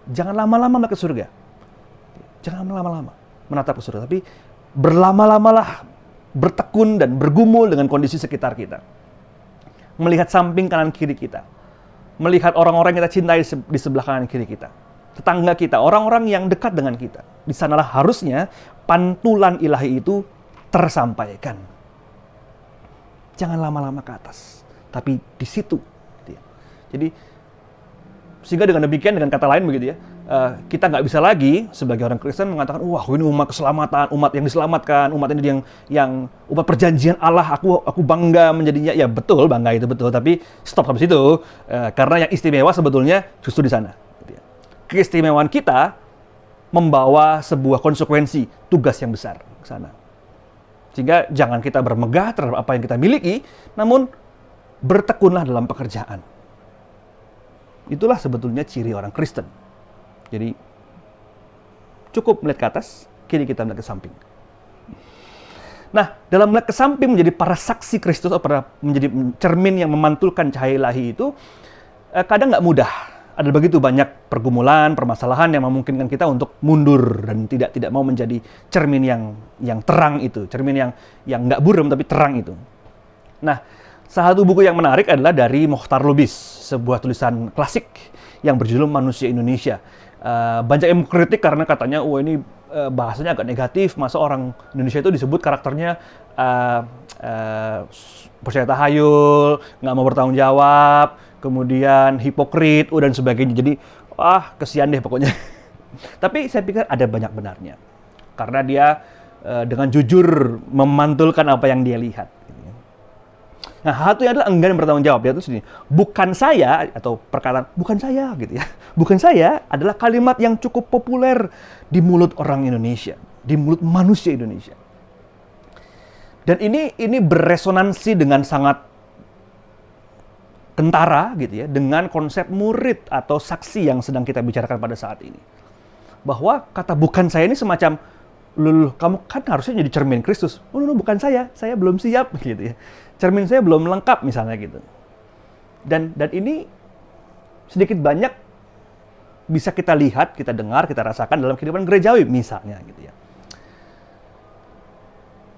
Jangan lama-lama melihat ke surga. Jangan lama-lama menatap ke surga, tapi berlama-lamalah bertekun dan bergumul dengan kondisi sekitar kita. Melihat samping kanan kiri kita. Melihat orang-orang yang kita cintai di sebelah kanan kiri kita. Tetangga kita, orang-orang yang dekat dengan kita. Di sanalah harusnya pantulan ilahi itu tersampaikan. Jangan lama-lama ke atas, tapi di situ. Jadi, sehingga dengan demikian, dengan kata lain begitu ya, kita nggak bisa lagi sebagai orang Kristen mengatakan, wah ini umat keselamatan, umat yang diselamatkan, umat ini yang umat perjanjian Allah, aku bangga menjadinya. Ya betul, bangga itu betul, tapi stop sampai situ, karena yang istimewa sebetulnya justru di sana. Keistimewaan kita membawa sebuah konsekuensi, tugas yang besar ke sana. Sehingga jangan kita bermegah terhadap apa yang kita miliki, namun bertekunlah dalam pekerjaan. Itulah sebetulnya ciri orang Kristen. Jadi cukup melihat ke atas, kini kita melihat ke samping. Nah, dalam melihat ke samping menjadi para saksi Kristus atau menjadi cermin yang memantulkan cahaya ilahi itu kadang nggak mudah. Ada begitu banyak pergumulan, permasalahan yang memungkinkan kita untuk mundur dan tidak mau menjadi cermin yang terang itu, cermin yang nggak buram tapi terang itu. Nah, satu buku yang menarik adalah dari Mohtar Lubis, sebuah tulisan klasik yang berjudul Manusia Indonesia. Banyak yang mengkritik karena katanya, ini bahasanya agak negatif. Masa orang Indonesia itu disebut karakternya percaya tahayul, nggak mau bertanggung jawab, kemudian hipokrit, dan sebagainya. Jadi, kesian deh pokoknya. Tapi saya pikir ada banyak benarnya. Karena dia dengan jujur memantulkan apa yang dia lihat. Nah, satu yang adalah enggan bertanggung jawab. Dia tuh sini, bukan saya, atau perkataan bukan saya gitu ya. Bukan saya adalah kalimat yang cukup populer di mulut orang Indonesia, di mulut manusia Indonesia. Dan ini beresonansi dengan sangat kentara gitu ya, dengan konsep murid atau saksi yang sedang kita bicarakan pada saat ini. Bahwa kata bukan saya ini semacam, Loh, kamu kan harusnya jadi cermin Kristus. Oh, no, bukan saya belum siap gitu ya. Cermin saya belum lengkap misalnya gitu. Dan ini sedikit banyak bisa kita lihat, kita dengar, kita rasakan dalam kehidupan gerejawi misalnya gitu ya.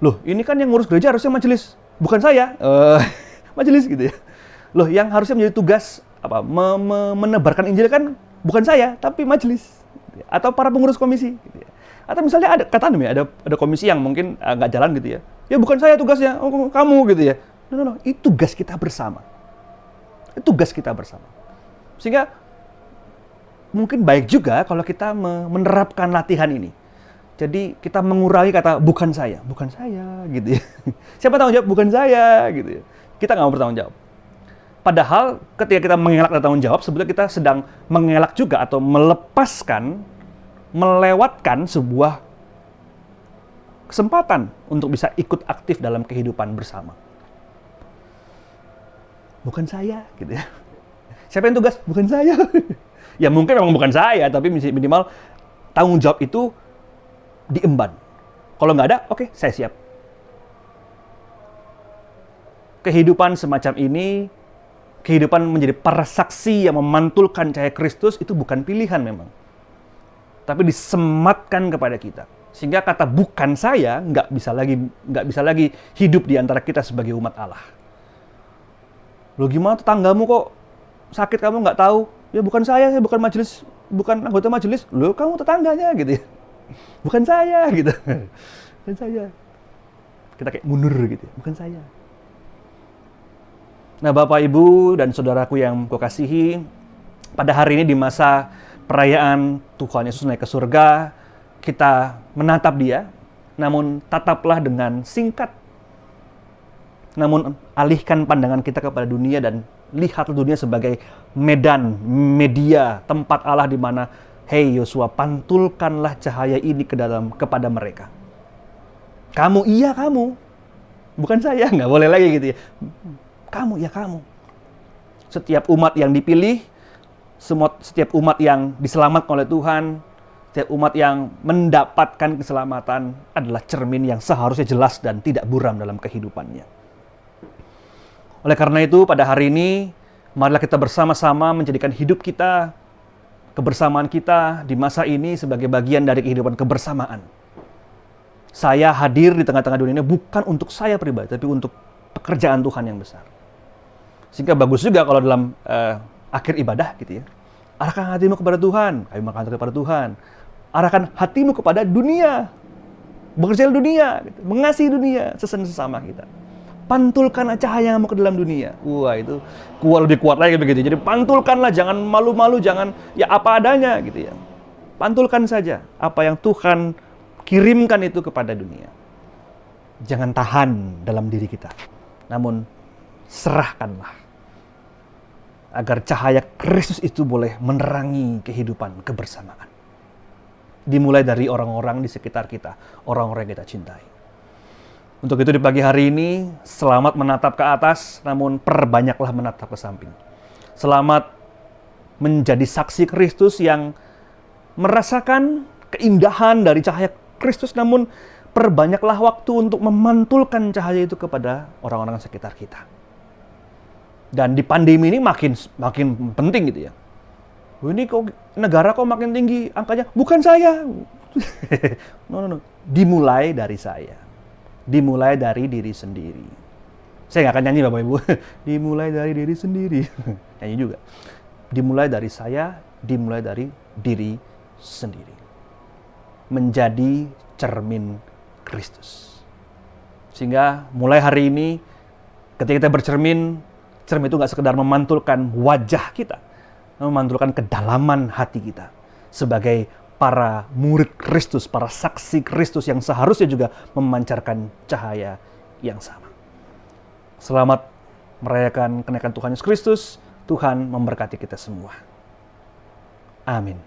Loh, ini kan yang ngurus gereja harusnya majelis, bukan saya. Majelis gitu ya. Loh, yang harusnya menjadi tugas menebarkan Injil kan bukan saya, tapi majelis atau para pengurus komisi gitu ya. Atau misalnya ada komisi yang mungkin nggak jalan gitu ya. Ya bukan saya tugasnya, kamu gitu ya. No, itu tugas kita bersama. Itu tugas kita bersama. Sehingga mungkin baik juga kalau kita menerapkan latihan ini. Jadi kita mengurangi kata bukan saya gitu ya. Siapa tanggung jawab? Bukan saya gitu ya. Kita nggak mau bertanggung jawab. Padahal ketika kita mengelak tanggung jawab, sebetulnya kita sedang mengelak juga atau melewatkan sebuah kesempatan untuk bisa ikut aktif dalam kehidupan bersama. Bukan saya, gitu ya. Siapa yang tugas? Bukan saya. Ya mungkin memang bukan saya, tapi minimal tanggung jawab itu diemban. Kalau nggak ada, oke, saya siap. Kehidupan semacam ini, kehidupan menjadi para saksi yang memantulkan cahaya Kristus itu bukan pilihan memang. Tapi disematkan kepada kita. Sehingga kata bukan saya nggak bisa lagi hidup di antara kita sebagai umat Allah. Loh gimana tetanggamu kok sakit kamu nggak tahu? Ya bukan saya bukan majelis, bukan anggota majelis. Loh kamu tetangganya gitu ya. Bukan saya gitu. Bukan saya. Kita kayak mundur gitu, bukan saya. Nah, Bapak, Ibu, dan saudaraku yang kukasihi, pada hari ini di masa perayaan Tuhan Yesus naik ke surga, kita menatap Dia, namun tataplah dengan singkat. Namun alihkan pandangan kita kepada dunia dan lihat dunia sebagai media, tempat Allah di mana, hei Yosua, pantulkanlah cahaya ini kepada mereka. Kamu, iya kamu. Bukan saya, nggak boleh lagi gitu ya. Kamu, ya kamu. Setiap umat yang dipilih, setiap umat yang diselamatkan oleh Tuhan, setiap umat yang mendapatkan keselamatan adalah cermin yang seharusnya jelas dan tidak buram dalam kehidupannya. Oleh karena itu, pada hari ini, marilah kita bersama-sama menjadikan hidup kita, kebersamaan kita di masa ini sebagai bagian dari kehidupan kebersamaan. Saya hadir di tengah-tengah dunia ini bukan untuk saya pribadi, tapi untuk pekerjaan Tuhan yang besar. Sehingga bagus juga kalau dalam akhir ibadah gitu ya. Arahkan hatimu kepada Tuhan, kayu makan kepada Tuhan. Arahkan hatimu kepada dunia. Bekerja di dunia, gitu. Mengasihi dunia sesama kita. Pantulkanlah cahayamu ke dalam dunia. Wah, itu lebih kuat lagi begitu. Jadi pantulkanlah, jangan malu-malu, jangan ya apa adanya gitu ya. Pantulkan saja apa yang Tuhan kirimkan itu kepada dunia. Jangan tahan dalam diri kita. Namun serahkanlah. Agar cahaya Kristus itu boleh menerangi kehidupan kebersamaan. Dimulai dari orang-orang di sekitar kita, orang-orang yang kita cintai. Untuk itu di pagi hari ini, selamat menatap ke atas, namun perbanyaklah menatap ke samping. Selamat menjadi saksi Kristus yang merasakan keindahan dari cahaya Kristus, namun perbanyaklah waktu untuk memantulkan cahaya itu kepada orang-orang sekitar kita. Dan di pandemi ini makin penting gitu ya. Ini kok negara kok makin tinggi angkanya? Bukan saya. No. Dimulai dari saya. Dimulai dari diri sendiri. Saya nggak akan nyanyi Bapak Ibu. Dimulai dari diri sendiri. Nyanyi juga. Dimulai dari saya, dimulai dari diri sendiri. menjadi cermin Kristus. Sehingga mulai hari ini ketika kita bercermin, cermin itu nggak sekedar memantulkan wajah kita, memantulkan kedalaman hati kita sebagai para murid Kristus, para saksi Kristus yang seharusnya juga memancarkan cahaya yang sama. Selamat merayakan kenaikan Tuhan Yesus Kristus. Tuhan memberkati kita semua. Amin.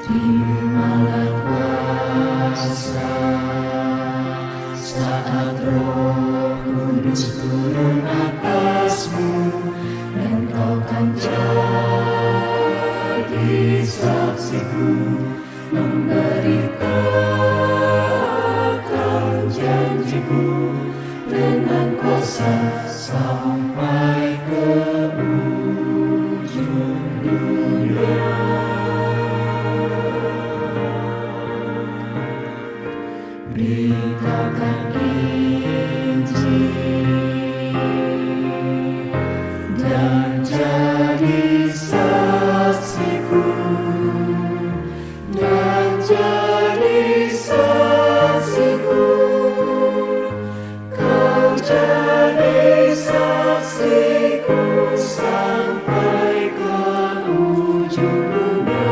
Terimalah kuasa saat Roh Kudus turun atasmu, dan kau kan jadi saksiku, memberitakan janjiku dengan kuasa sampai ke ujung dunia. Beritakan Injil dan jadi saksiku, dan jadi saksiku. Kau jadi saksiku sampai ke ujung dunia.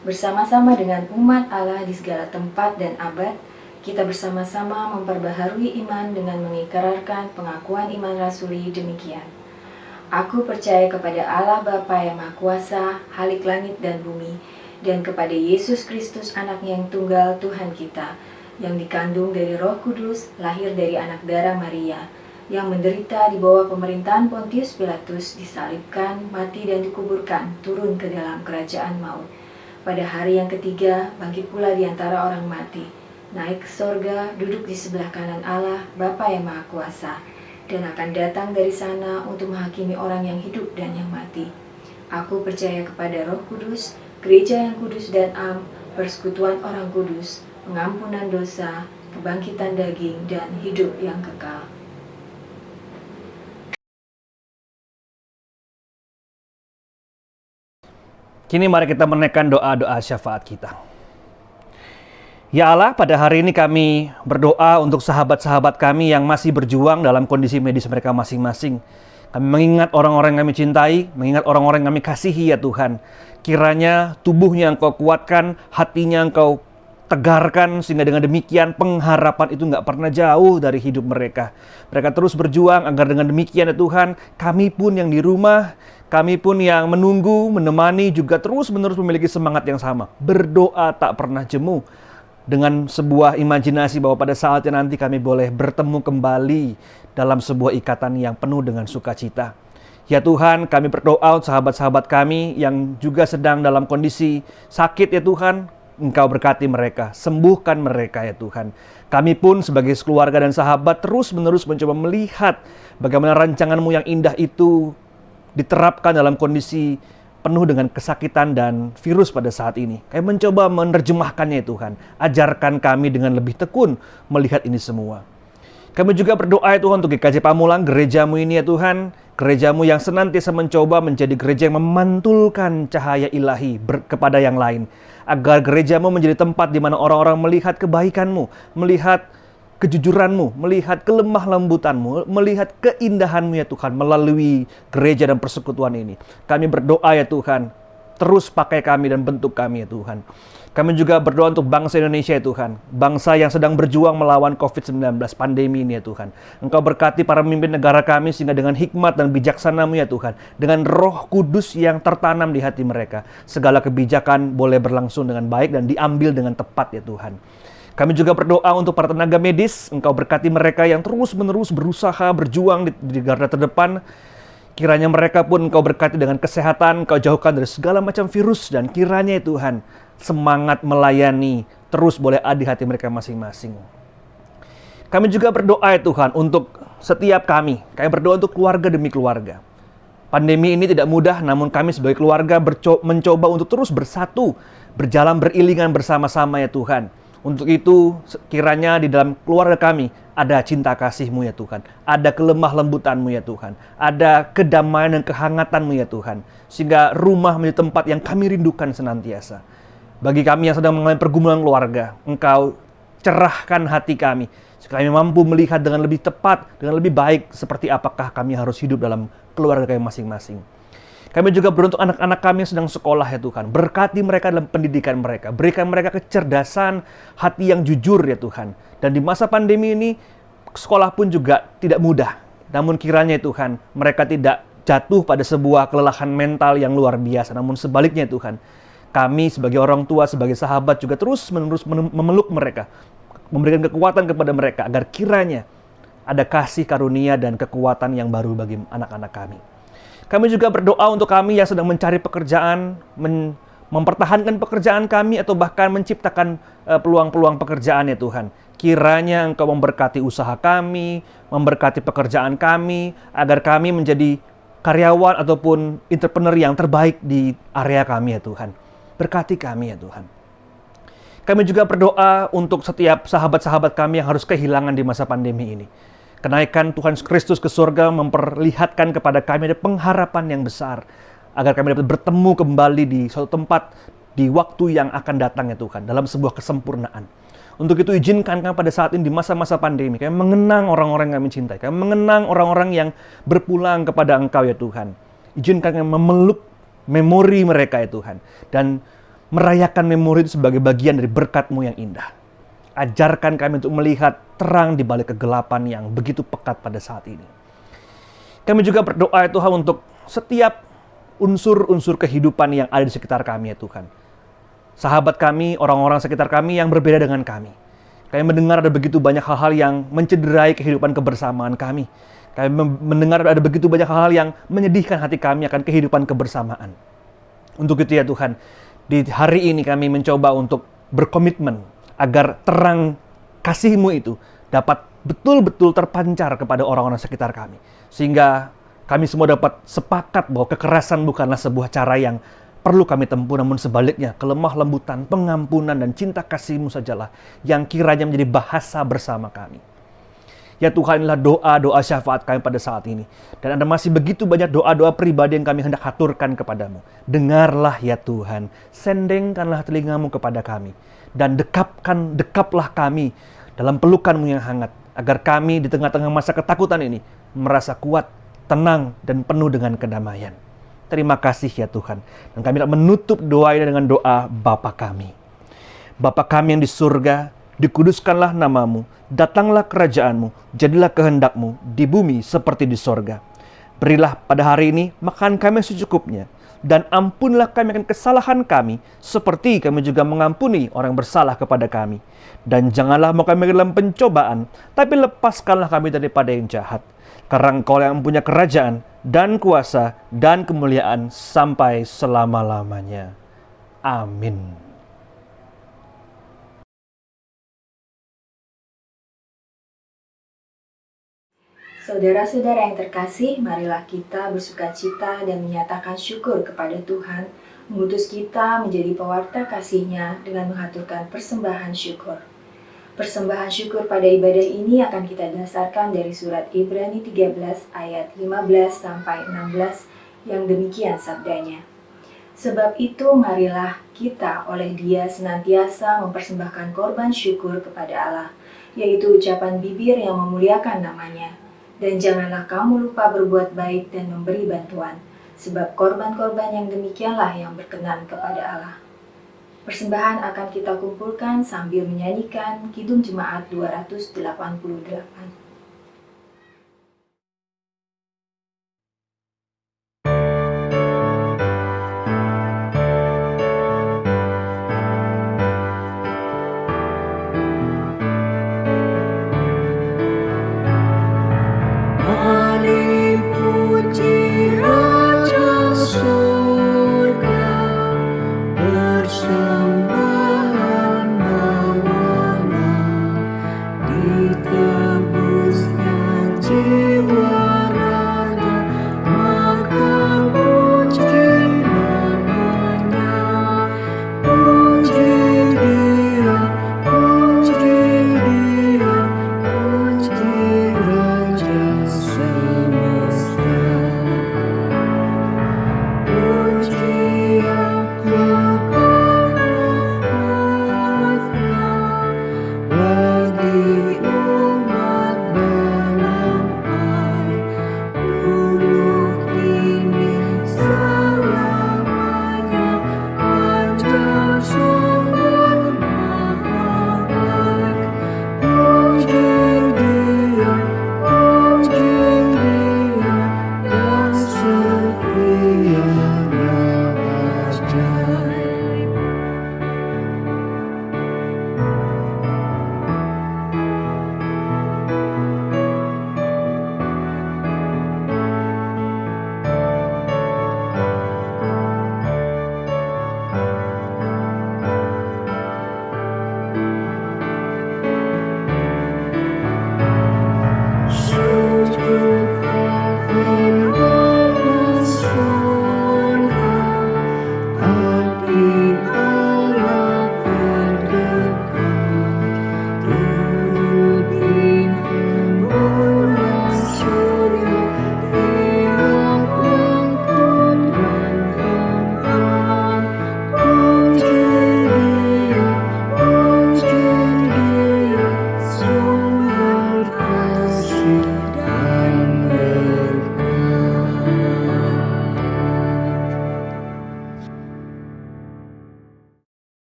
Bersama-sama dengan umat Allah di segala tempat dan abad, kita bersama-sama memperbaharui iman dengan mengikrarkan pengakuan iman rasuli demikian. Aku percaya kepada Allah Bapa yang Maha Kuasa, Halik langit dan bumi, dan kepada Yesus Kristus anaknya yang tunggal Tuhan kita, yang dikandung dari Roh Kudus, lahir dari anak darah Maria, yang menderita di bawah pemerintahan Pontius Pilatus, disalibkan, mati dan dikuburkan, turun ke dalam kerajaan maut. Pada hari yang ketiga, bangkit pula di antara orang mati, naik ke sorga, duduk di sebelah kanan Allah, Bapa yang Maha Kuasa, dan akan datang dari sana untuk menghakimi orang yang hidup dan yang mati. Aku percaya kepada Roh Kudus, gereja yang kudus dan am, persekutuan orang kudus, pengampunan dosa, kebangkitan daging, dan hidup yang kekal. Kini mari kita menaikkan doa-doa syafaat kita. Ya Allah, pada hari ini kami berdoa untuk sahabat-sahabat kami yang masih berjuang dalam kondisi medis mereka masing-masing. Kami mengingat orang-orang yang kami cintai, mengingat orang-orang yang kami kasihi ya Tuhan. Kiranya tubuhnya Engkau kuatkan, hatinya Engkau tegarkan, sehingga dengan demikian pengharapan itu nggak pernah jauh dari hidup mereka. Mereka terus berjuang agar dengan demikian ya Tuhan, kami pun yang di rumah, kami pun yang menunggu, menemani juga terus-menerus memiliki semangat yang sama. Berdoa tak pernah jemu. Dengan sebuah imajinasi bahwa pada saatnya nanti kami boleh bertemu kembali dalam sebuah ikatan yang penuh dengan sukacita. Ya Tuhan, kami berdoa untuk sahabat-sahabat kami yang juga sedang dalam kondisi sakit ya Tuhan. Engkau berkati mereka, sembuhkan mereka ya Tuhan. Kami pun sebagai keluarga dan sahabat terus-menerus mencoba melihat bagaimana rancangan-Mu yang indah itu diterapkan dalam kondisi penuh dengan kesakitan dan virus pada saat ini. Kami mencoba menerjemahkannya ya Tuhan. Ajarkan kami dengan lebih tekun melihat ini semua. Kami juga berdoa ya Tuhan untuk GKJ Pamulang, gereja-Mu ini ya Tuhan. Gereja-Mu yang senantiasa mencoba menjadi gereja yang memantulkan cahaya ilahi kepada yang lain. Agar gereja-Mu menjadi tempat di mana orang-orang melihat kebaikan-Mu, melihat kejujuran-Mu, melihat kelemah lembutan-Mu, melihat keindahan-Mu ya Tuhan melalui gereja dan persekutuan ini. Kami berdoa ya Tuhan, terus pakai kami dan bentuk kami ya Tuhan. Kami juga berdoa untuk bangsa Indonesia ya Tuhan, bangsa yang sedang berjuang melawan COVID-19 pandemi ini ya Tuhan. Engkau berkati para pemimpin negara kami sehingga dengan hikmat dan bijaksana-Mu ya Tuhan, dengan Roh Kudus yang tertanam di hati mereka, segala kebijakan boleh berlangsung dengan baik dan diambil dengan tepat ya Tuhan. Kami juga berdoa untuk para tenaga medis, Engkau berkati mereka yang terus-menerus berusaha berjuang di garda terdepan. Kiranya mereka pun Engkau berkati dengan kesehatan, Engkau jauhkan dari segala macam virus, dan kiranya ya Tuhan, semangat melayani terus boleh ada di hati mereka masing-masing. Kami juga berdoa ya Tuhan untuk setiap kami berdoa untuk keluarga demi keluarga. Pandemi ini tidak mudah, namun kami sebagai keluarga mencoba untuk terus bersatu, berjalan beriringan bersama-sama ya Tuhan. Untuk itu, kiranya di dalam keluarga kami ada cinta kasih-Mu ya Tuhan. Ada kelemah lembutan-Mu ya Tuhan. Ada kedamaian dan kehangatan-Mu ya Tuhan. Sehingga rumah menjadi tempat yang kami rindukan senantiasa. Bagi kami yang sedang mengalami pergumulan keluarga, Engkau cerahkan hati kami. Supaya kami mampu melihat dengan lebih tepat, dengan lebih baik seperti apakah kami harus hidup dalam keluarga kami masing-masing. Kami juga beruntuk anak-anak kami yang sedang sekolah ya Tuhan. Berkati mereka dalam pendidikan mereka. Berikan mereka kecerdasan, hati yang jujur ya Tuhan. Dan di masa pandemi ini, sekolah pun juga tidak mudah. Namun kiranya ya Tuhan, mereka tidak jatuh pada sebuah kelelahan mental yang luar biasa. Namun sebaliknya ya Tuhan, kami sebagai orang tua, sebagai sahabat juga terus-menerus memeluk mereka. Memberikan kekuatan kepada mereka agar kiranya ada kasih karunia dan kekuatan yang baru bagi anak-anak kami. Kami juga berdoa untuk kami yang sedang mencari pekerjaan, mempertahankan pekerjaan kami atau bahkan menciptakan peluang-peluang pekerjaan ya Tuhan. Kiranya Engkau memberkati usaha kami, memberkati pekerjaan kami, agar kami menjadi karyawan ataupun entrepreneur yang terbaik di area kami ya Tuhan. Berkati kami ya Tuhan. Kami juga berdoa untuk setiap sahabat-sahabat kami yang harus kehilangan di masa pandemi ini. Kenaikan Tuhan Kristus ke surga memperlihatkan kepada kami ada pengharapan yang besar. Agar kami dapat bertemu kembali di suatu tempat di waktu yang akan datang ya Tuhan. Dalam sebuah kesempurnaan. Untuk itu izinkan kami pada saat ini di masa-masa pandemi. Kami mengenang orang-orang yang kami cintai. Kami mengenang orang-orang yang berpulang kepada Engkau ya Tuhan. Izinkan kami memeluk memori mereka ya Tuhan. Dan merayakan memori itu sebagai bagian dari berkat-Mu yang indah. Ajarkan kami untuk melihat terang di balik kegelapan yang begitu pekat pada saat ini. Kami juga berdoa ya Tuhan untuk setiap unsur-unsur kehidupan yang ada di sekitar kami ya Tuhan. Sahabat kami, orang-orang sekitar kami yang berbeda dengan kami. Kami mendengar ada begitu banyak hal-hal yang mencederai kehidupan kebersamaan kami. Kami mendengar ada begitu banyak hal-hal yang menyedihkan hati kami akan kehidupan kebersamaan. Untuk itu ya Tuhan, di hari ini kami mencoba untuk berkomitmen agar terang kasih-Mu itu dapat betul-betul terpancar kepada orang-orang sekitar kami. Sehingga kami semua dapat sepakat bahwa kekerasan bukanlah sebuah cara yang perlu kami tempuh, namun sebaliknya kelemah lembutan, pengampunan, dan cinta kasih-Mu sajalah yang kiranya menjadi bahasa bersama kami. Ya Tuhan, inilah doa-doa syafaat kami pada saat ini. Dan ada masih begitu banyak doa-doa pribadi yang kami hendak haturkan kepadamu. Dengarlah ya Tuhan, sendengkanlah telingamu kepada kami. Dan dekaplah kami dalam pelukan-Mu yang hangat. Agar kami di tengah-tengah masa ketakutan ini merasa kuat, tenang, dan penuh dengan kedamaian. Terima kasih ya Tuhan. Dan kami nak menutup doa ini dengan doa Bapa kami. Bapa kami yang di surga, dikuduskanlah namamu, datanglah kerajaan-Mu, jadilah kehendak-Mu di bumi seperti di sorga. Berilah pada hari ini makan kami secukupnya, dan ampunilah kami akan kesalahan kami, seperti kami juga mengampuni orang yang bersalah kepada kami. Dan janganlah mau kami dalam pencobaan, tapi lepaskanlah kami daripada yang jahat. Karena Engkau yang mempunyai kerajaan, dan kuasa, dan kemuliaan sampai selama-lamanya. Amin. Saudara-saudara yang terkasih, marilah kita bersukacita dan menyatakan syukur kepada Tuhan, mengutus kita menjadi pewarta kasih-Nya dengan menghaturkan persembahan syukur. Persembahan syukur pada ibadah ini akan kita dasarkan dari surat Ibrani 13 ayat 15 sampai 16 yang demikian sabdanya. Sebab itu marilah kita oleh Dia senantiasa mempersembahkan korban syukur kepada Allah, yaitu ucapan bibir yang memuliakan nama-Nya. Dan janganlah kamu lupa berbuat baik dan memberi bantuan, sebab korban-korban yang demikianlah yang berkenan kepada Allah. Persembahan akan kita kumpulkan sambil menyanyikan Kidung Jemaat 288.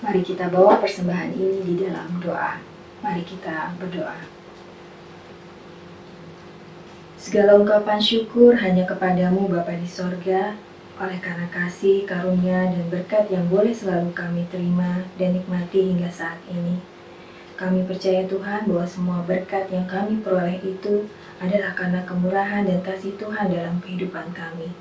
Mari kita bawa persembahan ini di dalam doa. Mari kita berdoa. Segala ungkapan syukur hanya kepadamu Bapa di sorga, oleh karena kasih, karunia, dan berkat yang boleh selalu kami terima dan nikmati hingga saat ini. Kami percaya Tuhan bahwa semua berkat yang kami peroleh itu adalah karena kemurahan dan kasih Tuhan dalam kehidupan kami.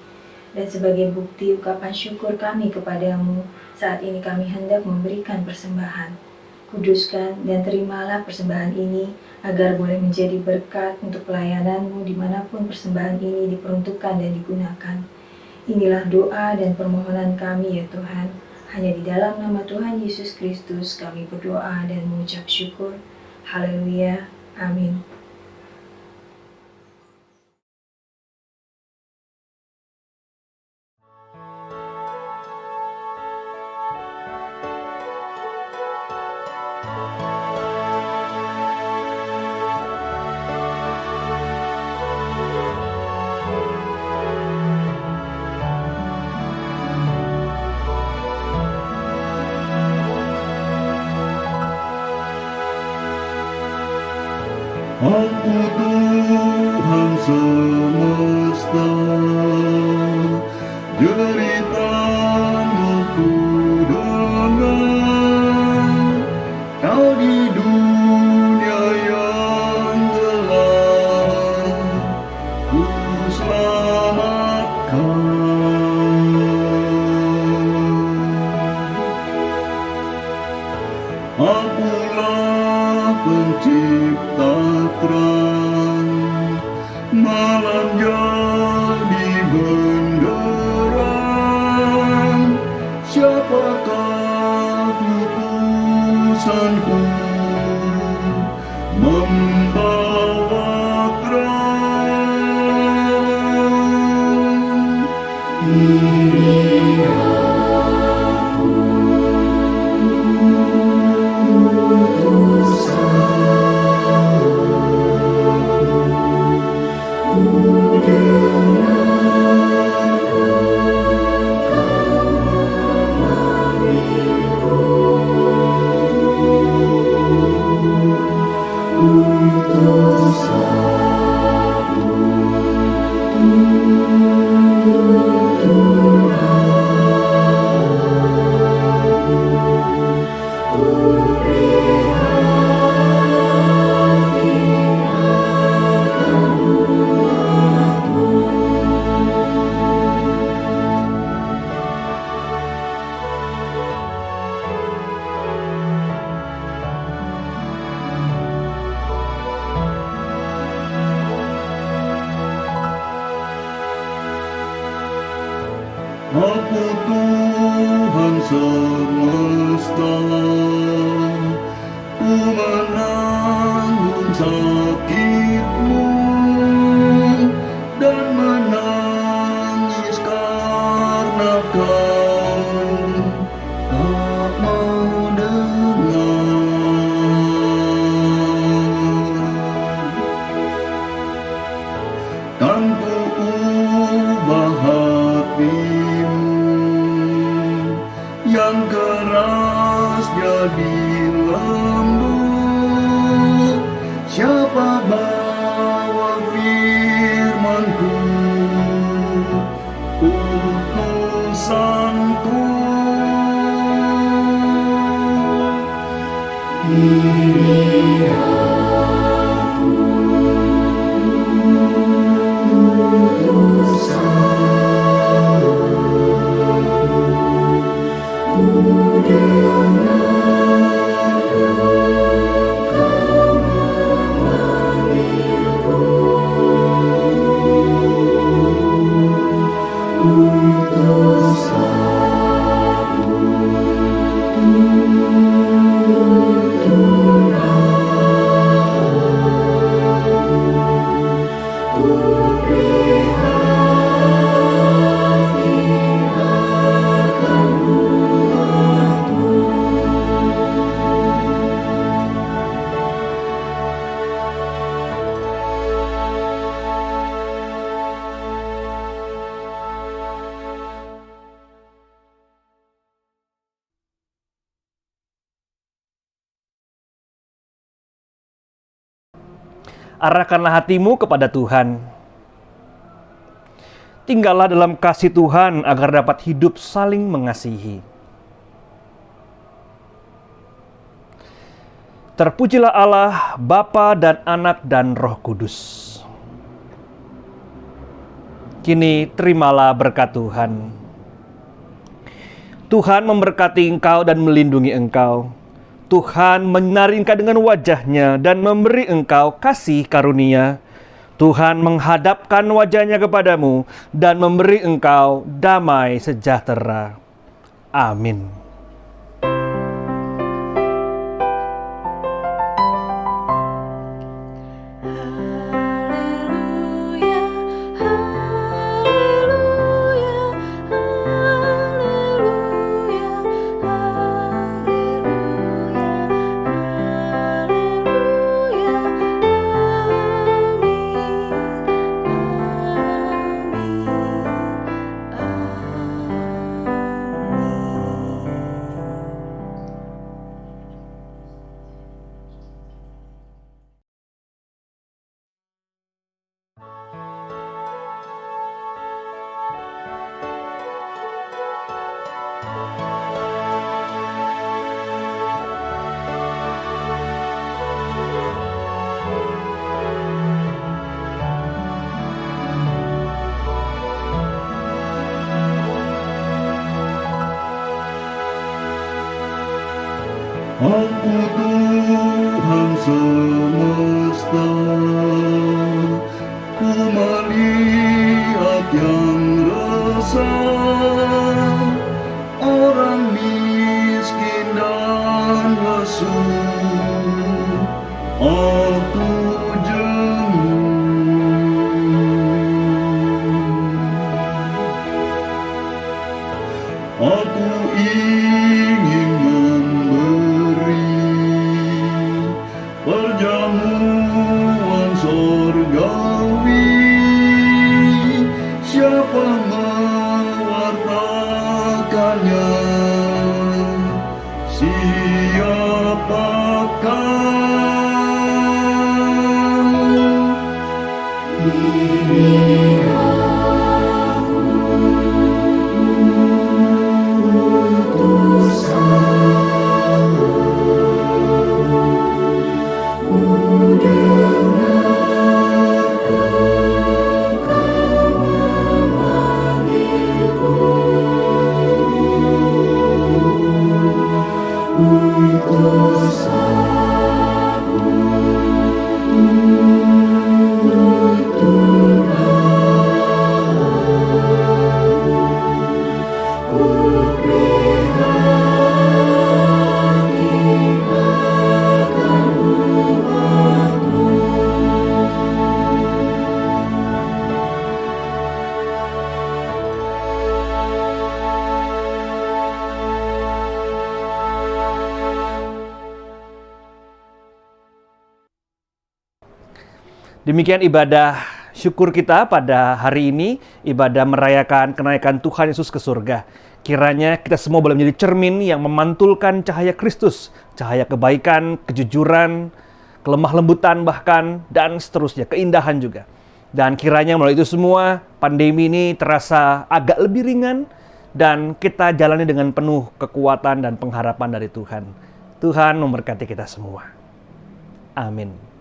Dan sebagai bukti ungkapan syukur kami kepadamu, saat ini kami hendak memberikan persembahan. Kuduskan dan terimalah persembahan ini agar boleh menjadi berkat untuk pelayananmu dimanapun persembahan ini diperuntukkan dan digunakan. Inilah doa dan permohonan kami ya Tuhan. Hanya di dalam nama Tuhan Yesus Kristus kami berdoa dan mengucap syukur. Haleluya. Amin. Aku Tuhan semesta, deritamu ku dengar. Kau di dunia yang gelap, ku selamatkan. Akulah pencipta terang, malam jadi benderang. Siapakah utusanku membawa terang? Ini Aku Tuhan semesta, ku menanggung sakitmu dan menangis karena kau tak mau dengar. Kan ku ubah hatimu yang keras jadi lembut. Siapa bawa firmanku, utusanku? Ini aku, Arahkanlah hatimu kepada Tuhan. tinggallah dalam kasih Tuhan agar dapat hidup saling mengasihi. Terpujilah Allah, Bapa dan Anak dan Roh Kudus. Kini terimalah berkat Tuhan. Tuhan memberkati engkau dan melindungi engkau. Tuhan menyinari engkau dengan wajah-Nya dan memberi engkau kasih karunia. Tuhan menghadapkan wajah-Nya kepadamu dan memberi engkau damai sejahtera. Amin. Aku Tuhan semesta, ku melihat yang resah, orang miskin dan lesu, aku aku ingin memberi perjamuan sorgawi. Siapa mewartakannya? Demikian ibadah syukur kita pada hari ini, ibadah merayakan kenaikan Tuhan Yesus ke surga. Kiranya kita semua boleh menjadi cermin yang memantulkan cahaya Kristus, cahaya kebaikan, kejujuran, kelemah lembutan bahkan, dan seterusnya, keindahan juga. Dan kiranya melalui itu semua, pandemi ini terasa agak lebih ringan, dan kita jalani dengan penuh kekuatan dan pengharapan dari Tuhan. Tuhan memberkati kita semua. Amin.